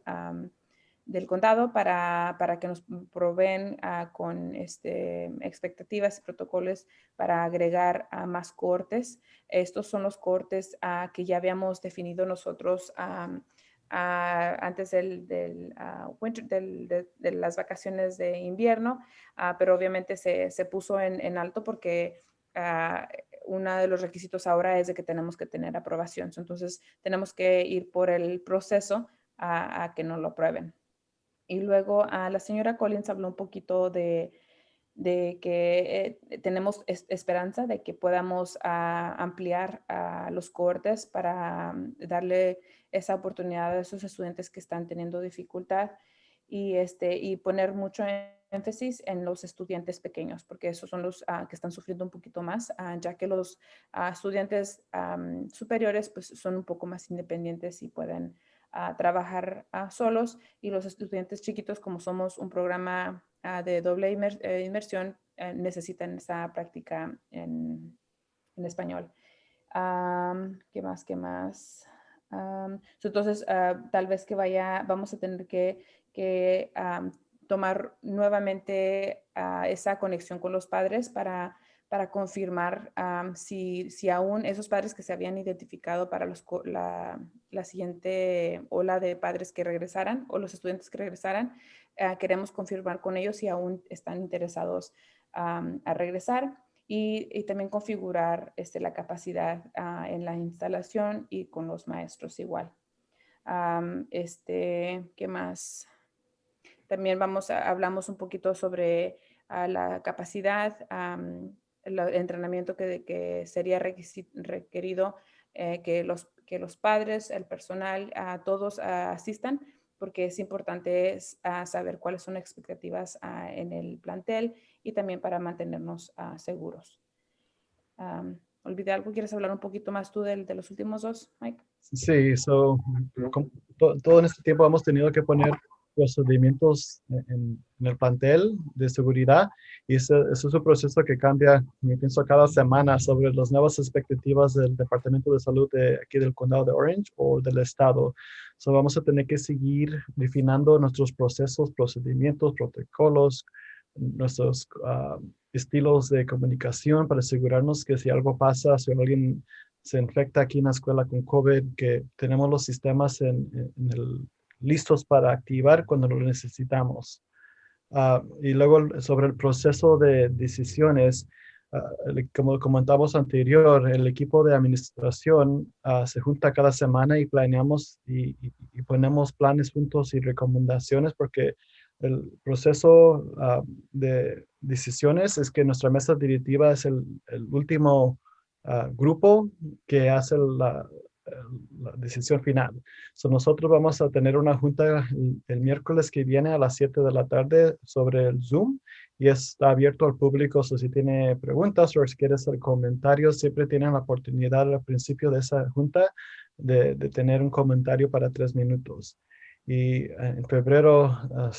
del condado para que nos proveen con expectativas y protocolos para agregar a más cohortes. Estos son los cohortes que ya habíamos definido nosotros antes de las vacaciones de invierno, pero obviamente se puso en alto porque uno de los requisitos ahora es de que tenemos que tener aprobación. Entonces, tenemos que ir por el proceso a que nos lo aprueben. Y luego la señora Collins habló un poquito de que tenemos esperanza de que podamos ampliar los cohortes para darle esa oportunidad a esos estudiantes que están teniendo dificultad y poner mucho énfasis en los estudiantes pequeños, porque esos son los que están sufriendo un poquito más, ya que los estudiantes superiores pues son un poco más independientes y pueden trabajar solos, y los estudiantes chiquitos, como somos un programa de doble inmersión, necesitan esa práctica en español. ¿Qué más? ¿Qué más? Entonces, tal vez que vamos a tener que tomar nuevamente esa conexión con los padres para confirmar si aún esos padres que se habían identificado para la siguiente ola de padres que regresaran o los estudiantes que regresaran, queremos confirmar con ellos si aún están interesados a regresar. Y también configurar la capacidad en la instalación y con los maestros igual. ¿Qué más? También hablamos un poquito sobre la capacidad, el entrenamiento que sería requerido que los padres, el personal, todos asistan, porque es importante saber cuáles son las expectativas en el plantel y también para mantenernos seguros. ¿Olvidé algo? ¿Quieres hablar un poquito más tú de los últimos dos, Mike? Sí, todo en este tiempo hemos tenido que poner procedimientos en el plantel de seguridad, y ese es un proceso que cambia, yo pienso, cada semana sobre las nuevas expectativas del Departamento de Salud de aquí del Condado de Orange o del Estado. Vamos a tener que seguir refinando nuestros procesos, procedimientos, protocolos, nuestros estilos de comunicación para asegurarnos que si algo pasa, si alguien se infecta aquí en la escuela con COVID, que tenemos los sistemas listos para activar cuando lo necesitamos. Y luego sobre el proceso de decisiones, como comentamos anterior, el equipo de administración se junta cada semana y planeamos y ponemos planes juntos y recomendaciones, porque el proceso de decisiones es que nuestra mesa directiva es el último grupo que hace la decisión final. Nosotros vamos a tener una junta el miércoles que viene a las 7 de la tarde sobre el Zoom, y está abierto al público. Si tiene preguntas o si quiere hacer comentarios, siempre tienen la oportunidad al principio de esa junta de tener un comentario para 3 minutos. Y en febrero, a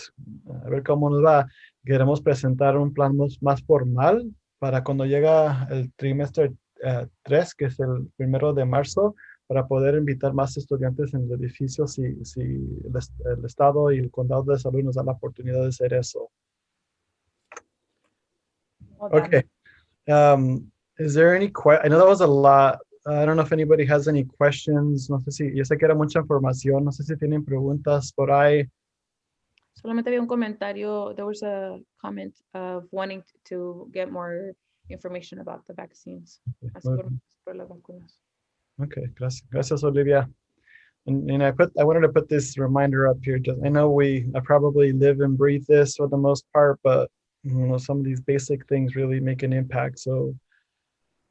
ver cómo nos va, queremos presentar un plan más formal para cuando llega el trimestre 3, que es el 1 de marzo, para poder invitar más estudiantes en el edificio si el Estado y el Condado de Salud nos dan la oportunidad de hacer eso. Okay. Is there any I know that was a lot. I don't know if anybody has any questions. No sé yo sé que era mucha información. No sé si tienen preguntas por ahí. Solamente había un comentario. There was a comment of wanting to get more information about the vaccines. Por las vacunas. Okay, gracias, Olivia. And I wanted to put this reminder up here. I know I probably live and breathe this for the most part, but some of these basic things really make an impact. So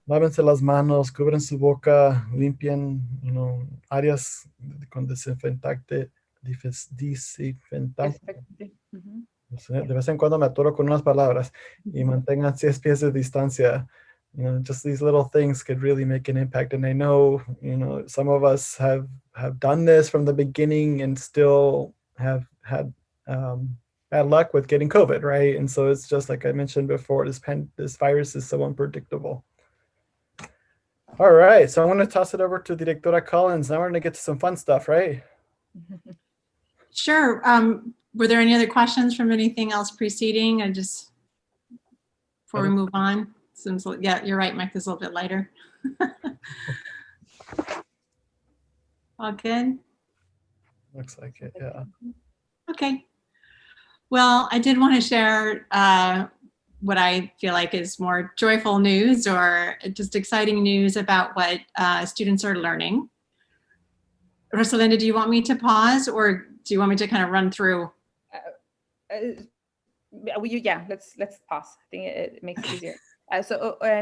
lávense las manos, cubren su boca, limpien, áreas con desinfectante. De vez en cuando me atoro con unas palabras, y mantengan 6 pies de distancia. Just these little things could really make an impact. And I know, some of us have done this from the beginning and still have had had luck with getting COVID, right? And so it's just like I mentioned before, this virus is so unpredictable. All right, so I'm going to toss it over to Directora Collins. Now we're going to get to some fun stuff, right? Sure. Were there any other questions from anything else preceding? Before we move on, seems like, yeah, you're right, Mike, this is a little bit lighter. All good? Looks like it, yeah. Okay. Well, I did want to share what I feel like is more joyful news or just exciting news about what students are learning. Rosalinda, do you want me to pause or do you want me to kind of run through? Yeah, let's pause. I think it makes it easier.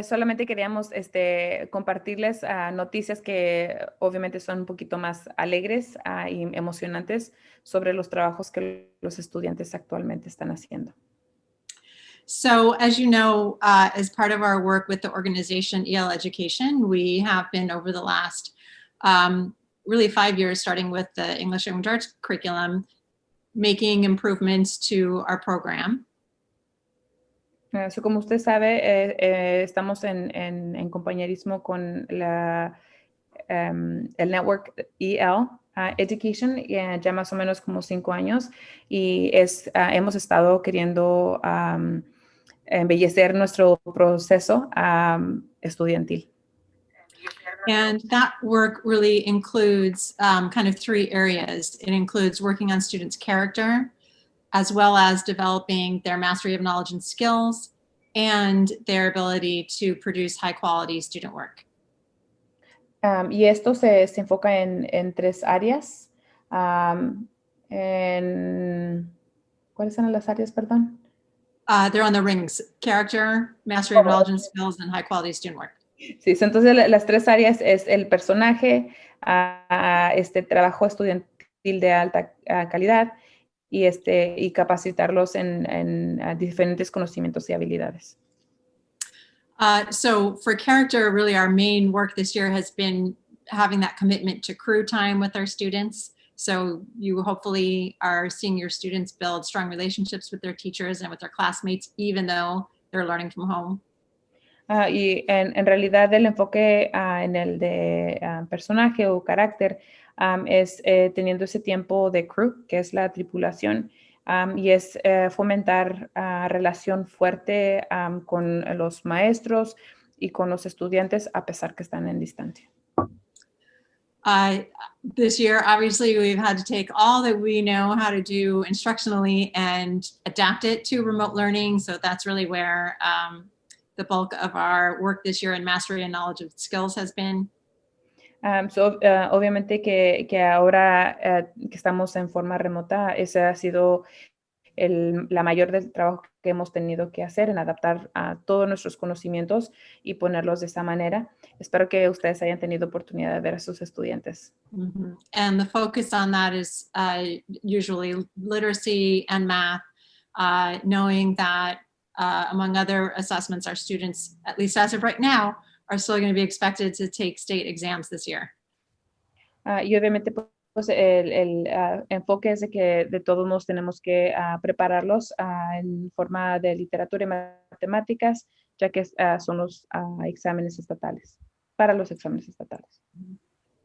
Solamente queríamos compartirles noticias que obviamente son un poquito más alegres y emocionantes sobre los trabajos que los estudiantes actualmente están haciendo. So as you know, as part of our work with the organization EL Education, we have been over the last really 5 years, starting with the English Language Arts curriculum, making improvements to our program. So como usted sabe, estamos en compañerismo con el Network EL Education ya más o menos como 5 años y hemos estado queriendo embellecer nuestro proceso estudiantil. And that work really includes kind of 3 areas. It includes working on students' character, as well as developing their mastery of knowledge and skills, and their ability to produce high-quality student work. Y esto se enfoca en 3 áreas. ¿Cuáles son las áreas, perdón? They're on the rings: character, mastery of knowledge and skills, and high-quality student work. Sí, entonces las 3 áreas es el personaje, trabajo estudiantil de alta calidad y capacitarlos en diferentes conocimientos y habilidades. So for character, really our main work this year has been having that commitment to crew time with our students. So you hopefully are seeing your students build strong relationships with their teachers and with their classmates, even though they're learning from home. Y en realidad el enfoque en el de personaje o carácter es teniendo ese tiempo de crew, que es la tripulación, y es fomentar relación fuerte con los maestros y con los estudiantes a pesar que están en distancia. This year, obviously, we've had to take all that we know how to do instructionally and adapt it to remote learning. So that's really where the bulk of our work this year in mastery and knowledge of skills has been. Obviamente que ahora que estamos en forma remota, ese ha sido la mayor del trabajo que hemos tenido que hacer en adaptar a todos nuestros conocimientos y ponerlos de esa manera. Espero que ustedes hayan tenido oportunidad de ver a sus estudiantes. Mm-hmm. And the focus on that is usually literacy and math, knowing that among other assessments, our students, at least as of right now, are still going to be expected to take state exams this year. Y obviamente pues el enfoque es de que de todos modos tenemos que prepararlos en forma de literatura y matemáticas, ya que son los exámenes estatales, para los exámenes estatales.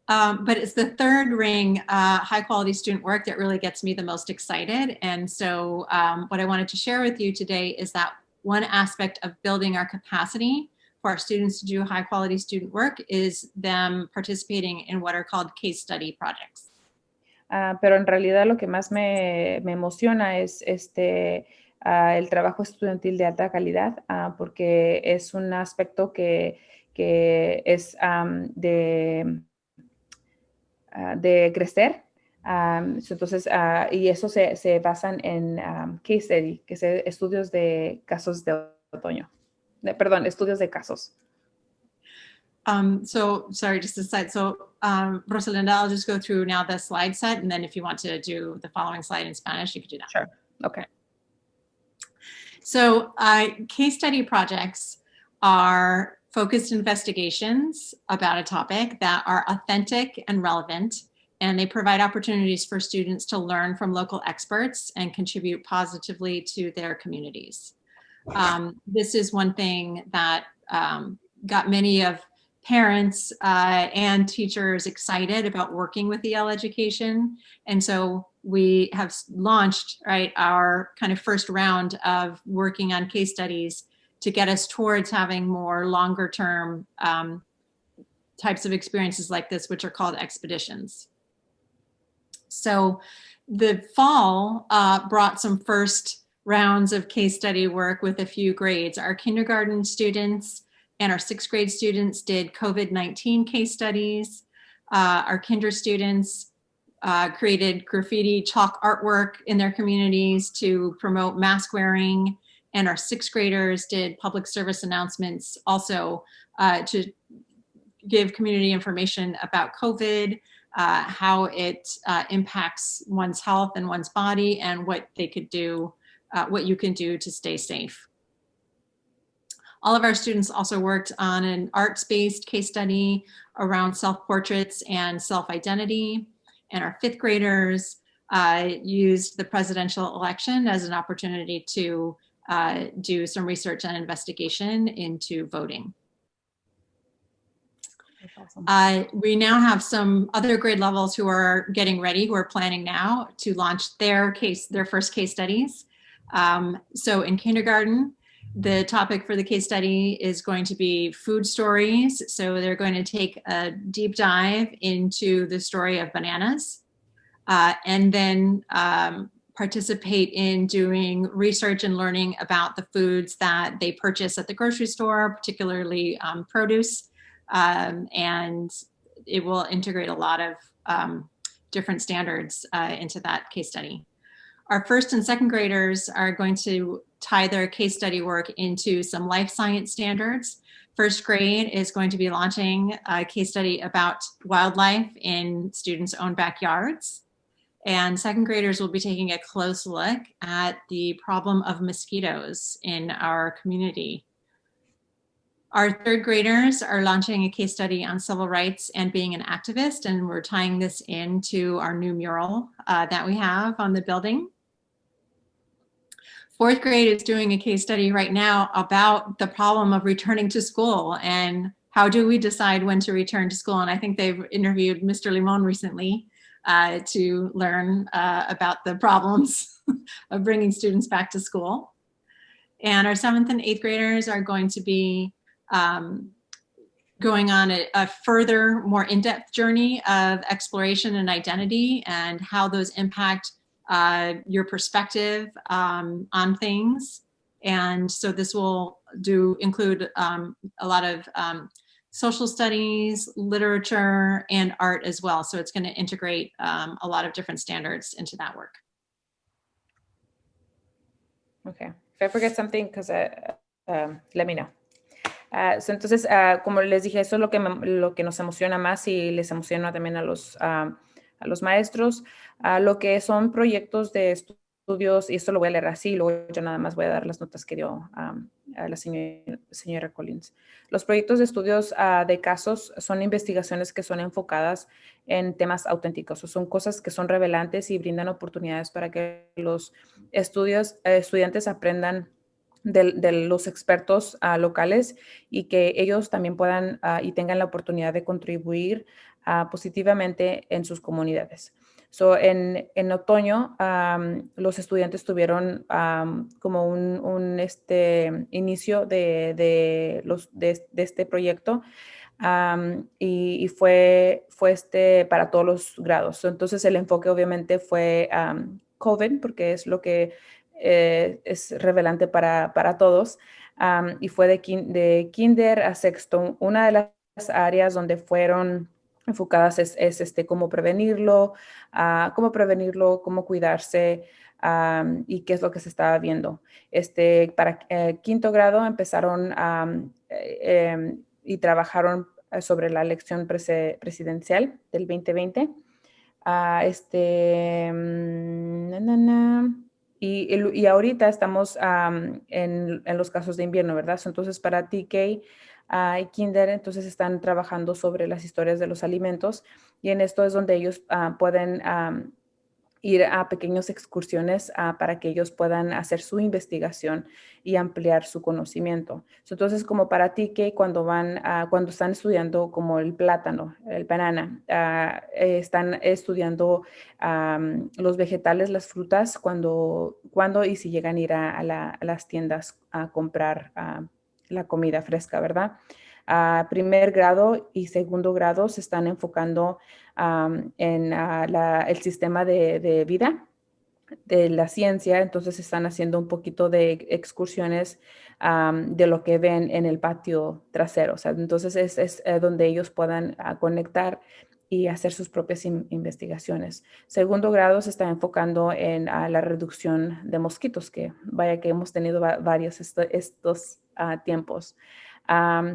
But it's the third ring, high quality student work, that really gets me the most excited. And so what I wanted to share with you today is that one aspect of building our capacity for our students to do high quality student work is them participating in what are called case study projects. Pero en realidad lo que más me emociona es el trabajo estudiantil de alta calidad, porque es un aspecto que es de crecer. Entonces, y eso se basan en case study, que es estudios de casos de otoño. Estudios de casos. So sorry, just a side. So Rosalinda, I'll just go through now the slide set, and then if you want to do the following slide in Spanish, you could do that. Sure. Okay. So case study projects are focused investigations about a topic that are authentic and relevant and they provide opportunities for students to learn from local experts and contribute positively to their communities. This is one thing that got many of parents and teachers excited about working with EL education. And so we have launched, right, our kind of first round of working on case studies to get us towards having more longer term types of experiences like this, which are called expeditions. So the fall brought some first rounds of case study work with a few grades. Our kindergarten students and our 6th grade students did COVID-19 case studies. Our kinder students created graffiti chalk artwork in their communities to promote mask wearing. And our 6th graders did public service announcements also to give community information about COVID, how it impacts one's health and one's body, and what they could do, what you can do to stay safe. All of our students also worked on an arts-based case study around self-portraits and self-identity. And our 5th graders used the presidential election as an opportunity to do some research and investigation into voting. Awesome. We now have some other grade levels who are getting ready, who are planning now to launch their first case studies. So in kindergarten, the topic for the case study is going to be food stories. So they're going to take a deep dive into the story of bananas, and then participate in doing research and learning about the foods that they purchase at the grocery store, particularly produce. And it will integrate a lot of different standards into that case study. Our 1st and 2nd graders are going to tie their case study work into some life science standards. 1st grade is going to be launching a case study about wildlife in students' own backyards. And 2nd graders will be taking a close look at the problem of mosquitoes in our community. Our 3rd graders are launching a case study on civil rights and being an activist, and we're tying this into our new mural that we have on the building. 4th grade is doing a case study right now about the problem of returning to school and how do we decide when to return to school. And I think they've interviewed Mr. Limon recently to learn about the problems of bringing students back to school. And our 7th and 8th graders are going to be going on a further, more in-depth journey of exploration and identity and how those impact your perspective on things. And so this will include a lot of social studies, literature, and art as well. So it's going to integrate a lot of different standards into that work. Okay. If I forget something, because let me know. So entonces, como les dije, eso es lo que nos emociona más y les emociona también a los maestros, lo que son proyectos de estudios, y esto lo voy a leer así, luego yo nada más voy a dar las notas que dio a la señora Collins. Los proyectos de estudios de casos son investigaciones que son enfocadas en temas auténticos, o son cosas que son revelantes y brindan oportunidades para que los estudiantes aprendan de los expertos locales y que ellos también puedan y tengan la oportunidad de contribuir positivamente en sus comunidades. So, en otoño, los estudiantes tuvieron como un inicio de este proyecto y fue para todos los grados. So, entonces, el enfoque obviamente fue COVID, porque es lo que es relevante para todos, y fue de kinder a sexto. Una de las áreas donde fueron enfocadas es cómo prevenirlo, cómo cuidarse y qué es lo que se estaba viendo. Para quinto grado empezaron y trabajaron sobre la elección presidencial del 2020. Y ahorita estamos en los casos de invierno, ¿verdad? Entonces, para TK y kinder, entonces están trabajando sobre las historias de los alimentos y en esto es donde ellos pueden ir a pequeñas excursiones para que ellos puedan hacer su investigación y ampliar su conocimiento. Entonces, como para ti, que cuando están estudiando como el plátano, el banana, están estudiando los vegetales, las frutas, cuando y si llegan a ir a las tiendas a comprar la comida fresca, ¿verdad? Primer grado y segundo grado se están enfocando en el sistema de vida de la ciencia, entonces están haciendo un poquito de excursiones de lo que ven en el patio trasero. O sea, entonces es donde ellos puedan conectar y hacer sus propias investigaciones. Segundo grado se está enfocando en la reducción de mosquitos, que vaya que hemos tenido varios estos tiempos.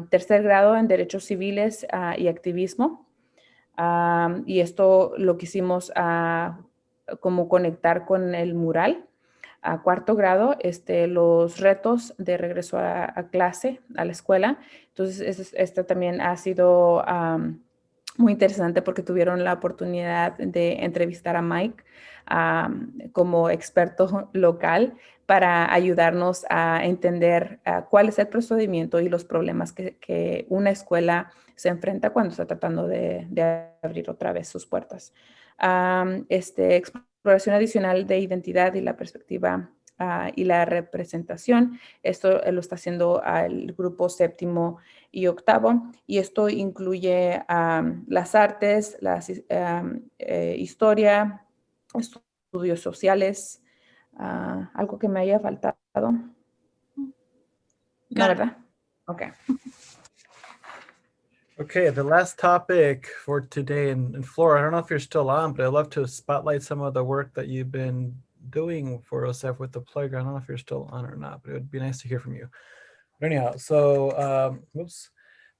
Tercer grado en derechos civiles y activismo. Y esto lo quisimos como conectar con el mural. A cuarto grado, los retos de regreso a clase, a la escuela. Entonces, esto también ha sido muy interesante porque tuvieron la oportunidad de entrevistar a Mike como experto local para ayudarnos a entender cuál es el procedimiento y los problemas que una escuela se enfrenta cuando está tratando de abrir otra vez sus puertas. Exploración adicional de identidad y la perspectiva y la representación. Esto lo está haciendo el grupo séptimo y octavo, y esto incluye las artes, historia, estudios sociales, algo que me haya faltado. No, ¿verdad? Okay. Okay, the last topic for today, and Flora, I don't know if you're still on, but I'd love to spotlight some of the work that you've been doing for OCEAA with the playground. I don't know if you're still on or not, but it would be nice to hear from you. But anyhow, so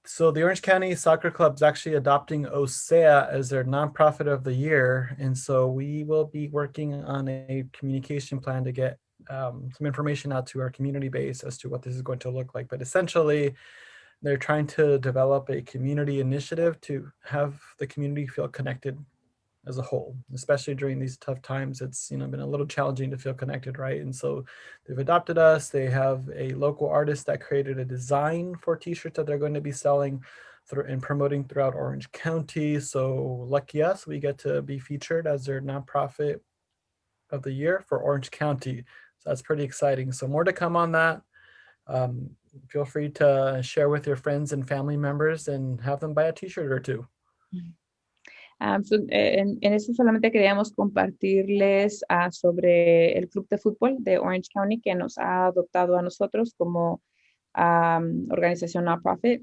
So the Orange County Soccer Club is actually adopting OCEAA as their nonprofit of the year, and so we will be working on a communication plan to get some information out to our community base as to what this is going to look like. But essentially, they're trying to develop a community initiative to have the community feel connected as a whole, especially during these tough times. It's been a little challenging to feel connected, right? And so they've adopted us. They have a local artist that created a design for t-shirts that they're going to be selling and promoting throughout Orange County. So lucky us, we get to be featured as their nonprofit of the year for Orange County. So that's pretty exciting. So more to come on that. Feel free to share with your friends and family members and have them buy a t-shirt or two. En eso solamente queríamos compartirles sobre el club de fútbol de Orange County que nos ha adoptado a nosotros como organización non-profit.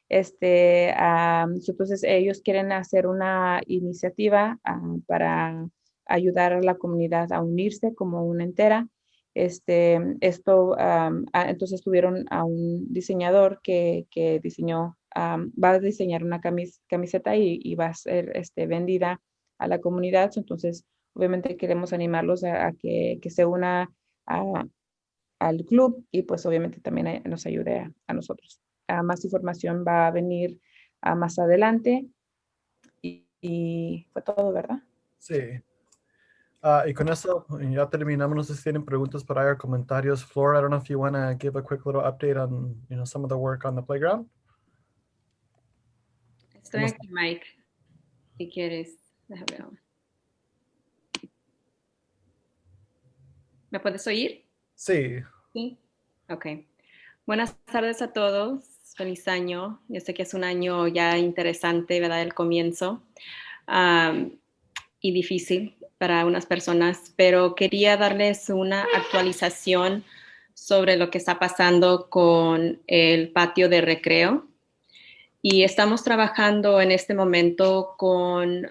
Entonces ellos quieren hacer una iniciativa para ayudar a la comunidad a unirse como una entera. Entonces tuvieron a un diseñador que diseñó, va a diseñar una camiseta y va a ser vendida a la comunidad. Entonces, obviamente queremos animarlos a que se una al club y pues obviamente también nos ayude a nosotros. Más información va a venir más adelante y fue todo, ¿verdad? Sí. Y con eso ya terminamos. No sé si tienen preguntas por ahí o comentarios. Flora, I don't know if you want to give a quick little update on some of the work on the playground. Estoy aquí, Mike. Si quieres, déjame ver. ¿Me puedes oír? Sí. Sí. Ok. Buenas tardes a todos. Feliz año. Yo sé que es un año ya interesante, ¿verdad? El comienzo. Y difícil para unas personas, pero quería darles una actualización sobre lo que está pasando con el patio de recreo. Y estamos trabajando en este momento con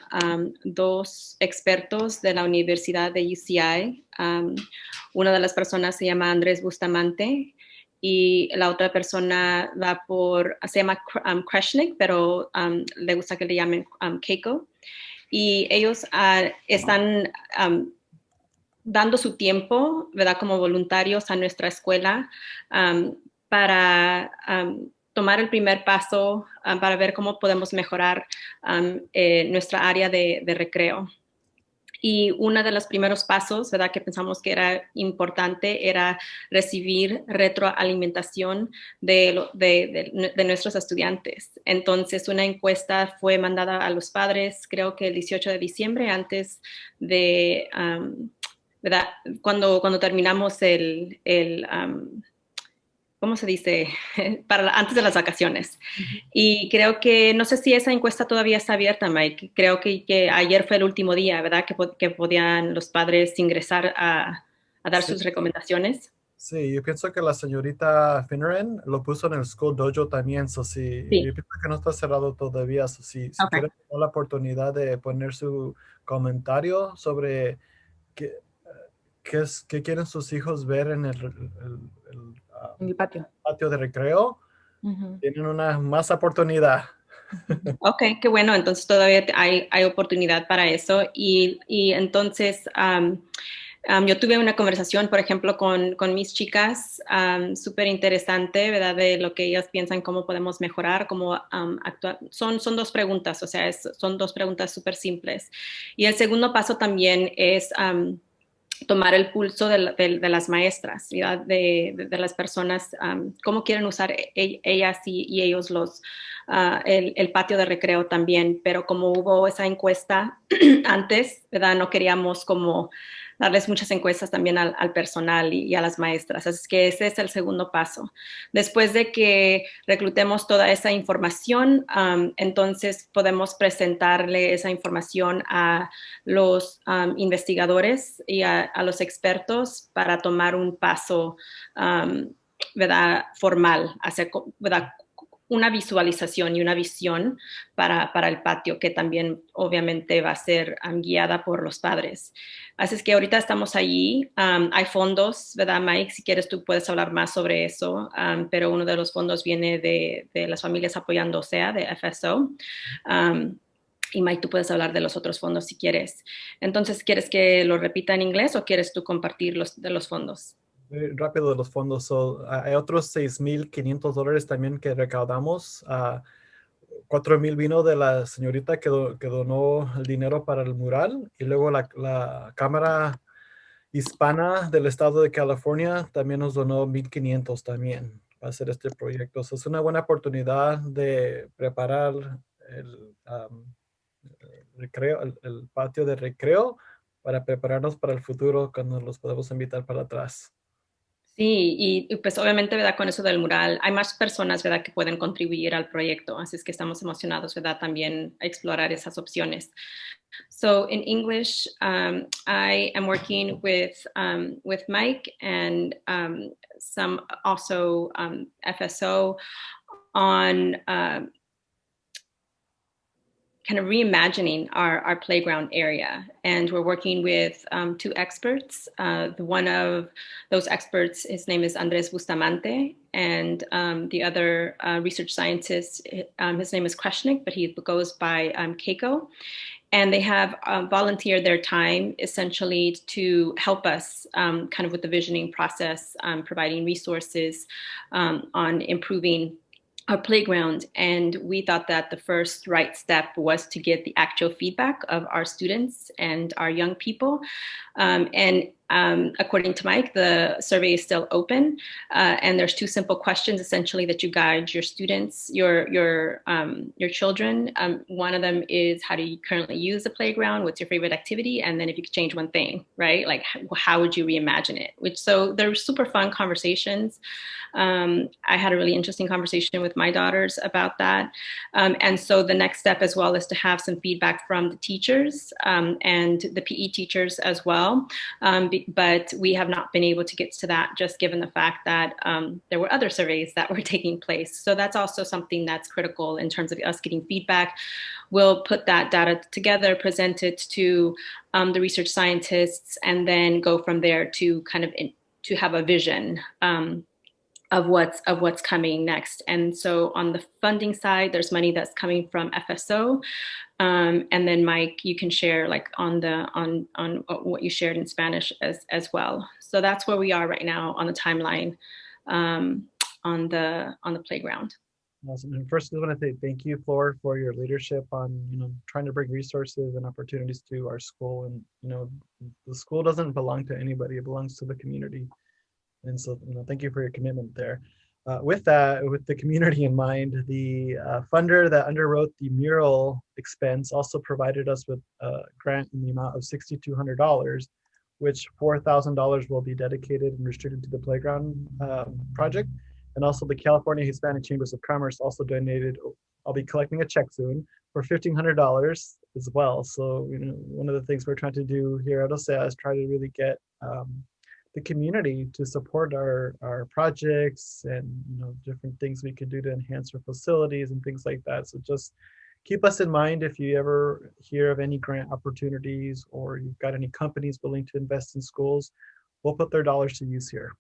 dos expertos de la Universidad de UCI. Una de las personas se llama Andrés Bustamante y la otra persona se llama Kreshnik, pero le gusta que le llamen Keiko. Y ellos están dando su tiempo, ¿verdad? Como voluntarios a nuestra escuela para tomar el primer paso para ver cómo podemos mejorar nuestra área de recreo. Y uno de los primeros pasos, ¿verdad?, que pensamos que era importante era recibir retroalimentación de nuestros estudiantes. Entonces, una encuesta fue mandada a los padres, creo que el 18 de diciembre, antes de, ¿verdad?, cuando terminamos ¿cómo se dice? Antes de las vacaciones. Y creo que, no sé si esa encuesta todavía está abierta, Mike. Creo que ayer fue el último día, ¿verdad? Que podían los padres ingresar a dar Sí, sus recomendaciones. sí, yo pienso que la señorita Finneran lo puso en el School Dojo también, Sí, yo pienso que no está cerrado todavía, si ok. quieren tener la oportunidad de poner su comentario sobre qué, qué quieren sus hijos ver en En el patio. patio de recreo, Ujú. tienen una más oportunidad. Ok, qué bueno. Entonces todavía hay oportunidad para eso. Y entonces yo tuve una conversación, por ejemplo, con mis chicas, súper interesante, ¿verdad? De lo que ellas piensan, cómo podemos mejorar, cómo actuar. Son dos preguntas, o sea, son dos preguntas súper simples. Y el segundo paso también es tomar el pulso de las maestras, ¿verdad? De las personas, cómo quieren usar ellas y ellos el patio de recreo también, pero como hubo esa encuesta antes, ¿verdad? No queríamos como darles muchas encuestas también al personal y a las maestras. Así que ese es el segundo paso. Después de que reclutemos toda esa información, entonces podemos presentarle esa información a los investigadores y a los expertos para tomar un paso, ¿verdad?, formal, hacer, ¿verdad?, una visualización y una visión para el patio, que también obviamente va a ser guiada por los padres. Así es que ahorita estamos allí. Hay fondos, ¿verdad, Mike? Si quieres, tú puedes hablar más sobre eso, pero uno de los fondos viene de las familias apoyando OCEAA, de FSO. Y Mike, tú puedes hablar de los otros fondos si quieres. Entonces, ¿quieres que lo repita en inglés o quieres tú compartir de los fondos? Rápido de los fondos, hay otros $6,500 también que recaudamos. 4,000 vino de la señorita que donó el dinero para el mural, y luego la Cámara Hispana del Estado de California también nos donó 1,500 también para hacer este proyecto. Es una buena oportunidad de preparar el, recreo, el patio de recreo, para prepararnos para el futuro cuando los podemos invitar para atrás. Sí, y pues obviamente, ¿verdad? Con eso del mural, hay más personas, ¿verdad?, que pueden contribuir al proyecto, así es que estamos emocionados, ¿verdad?, también a explorar esas opciones. So in English, I am working with Mike and some also FSO on kind of reimagining our playground area. And we're working with two experts. One of those experts, his name is Andres Bustamante, and the other research scientist, his name is Kreshnik, but he goes by Keiko. And they have volunteered their time essentially to help us kind of with the visioning process, providing resources on improving our playground. And we thought that the first right step was to get the actual feedback of our students and our young people. According to Mike, the survey is still open, and there's two simple questions essentially that you guide your students, your children. One of them is, how do you currently use the playground? What's your favorite activity? And then if you could change one thing, right? Like, how would you reimagine it? So they're super fun conversations. I had a really interesting conversation with my daughters about that. And so the next step as well is to have some feedback from the teachers and the PE teachers as well. But we have not been able to get to that, just given the fact that there were other surveys that were taking place. So that's also something that's critical in terms of us getting feedback. We'll put that data together, present it to the research scientists, and then go from there to kind of to have a vision of what's coming next. And so on the funding side, there's money that's coming from FSO. And then Mike, you can share like on what you shared in Spanish as well. So that's where we are right now on the timeline on the playground. Awesome. And first, I want to say thank you, Flor, for your leadership on, trying to bring resources and opportunities to our school. And, the school doesn't belong to anybody. It belongs to the community. And so, thank you for your commitment there. With that, with the community in mind, the funder that underwrote the mural expense also provided us with a grant in the amount of $6,200, which $4,000 will be dedicated and restricted to the playground project. And also the California Hispanic Chambers of Commerce also donated, I'll be collecting a check soon, for $1,500 as well. So, one of the things we're trying to do here at OCEAA is try to really get the community to support our projects and different things we could do to enhance our facilities and things like that. So just keep us in mind if you ever hear of any grant opportunities or you've got any companies willing to invest in schools. We'll put their dollars to use here.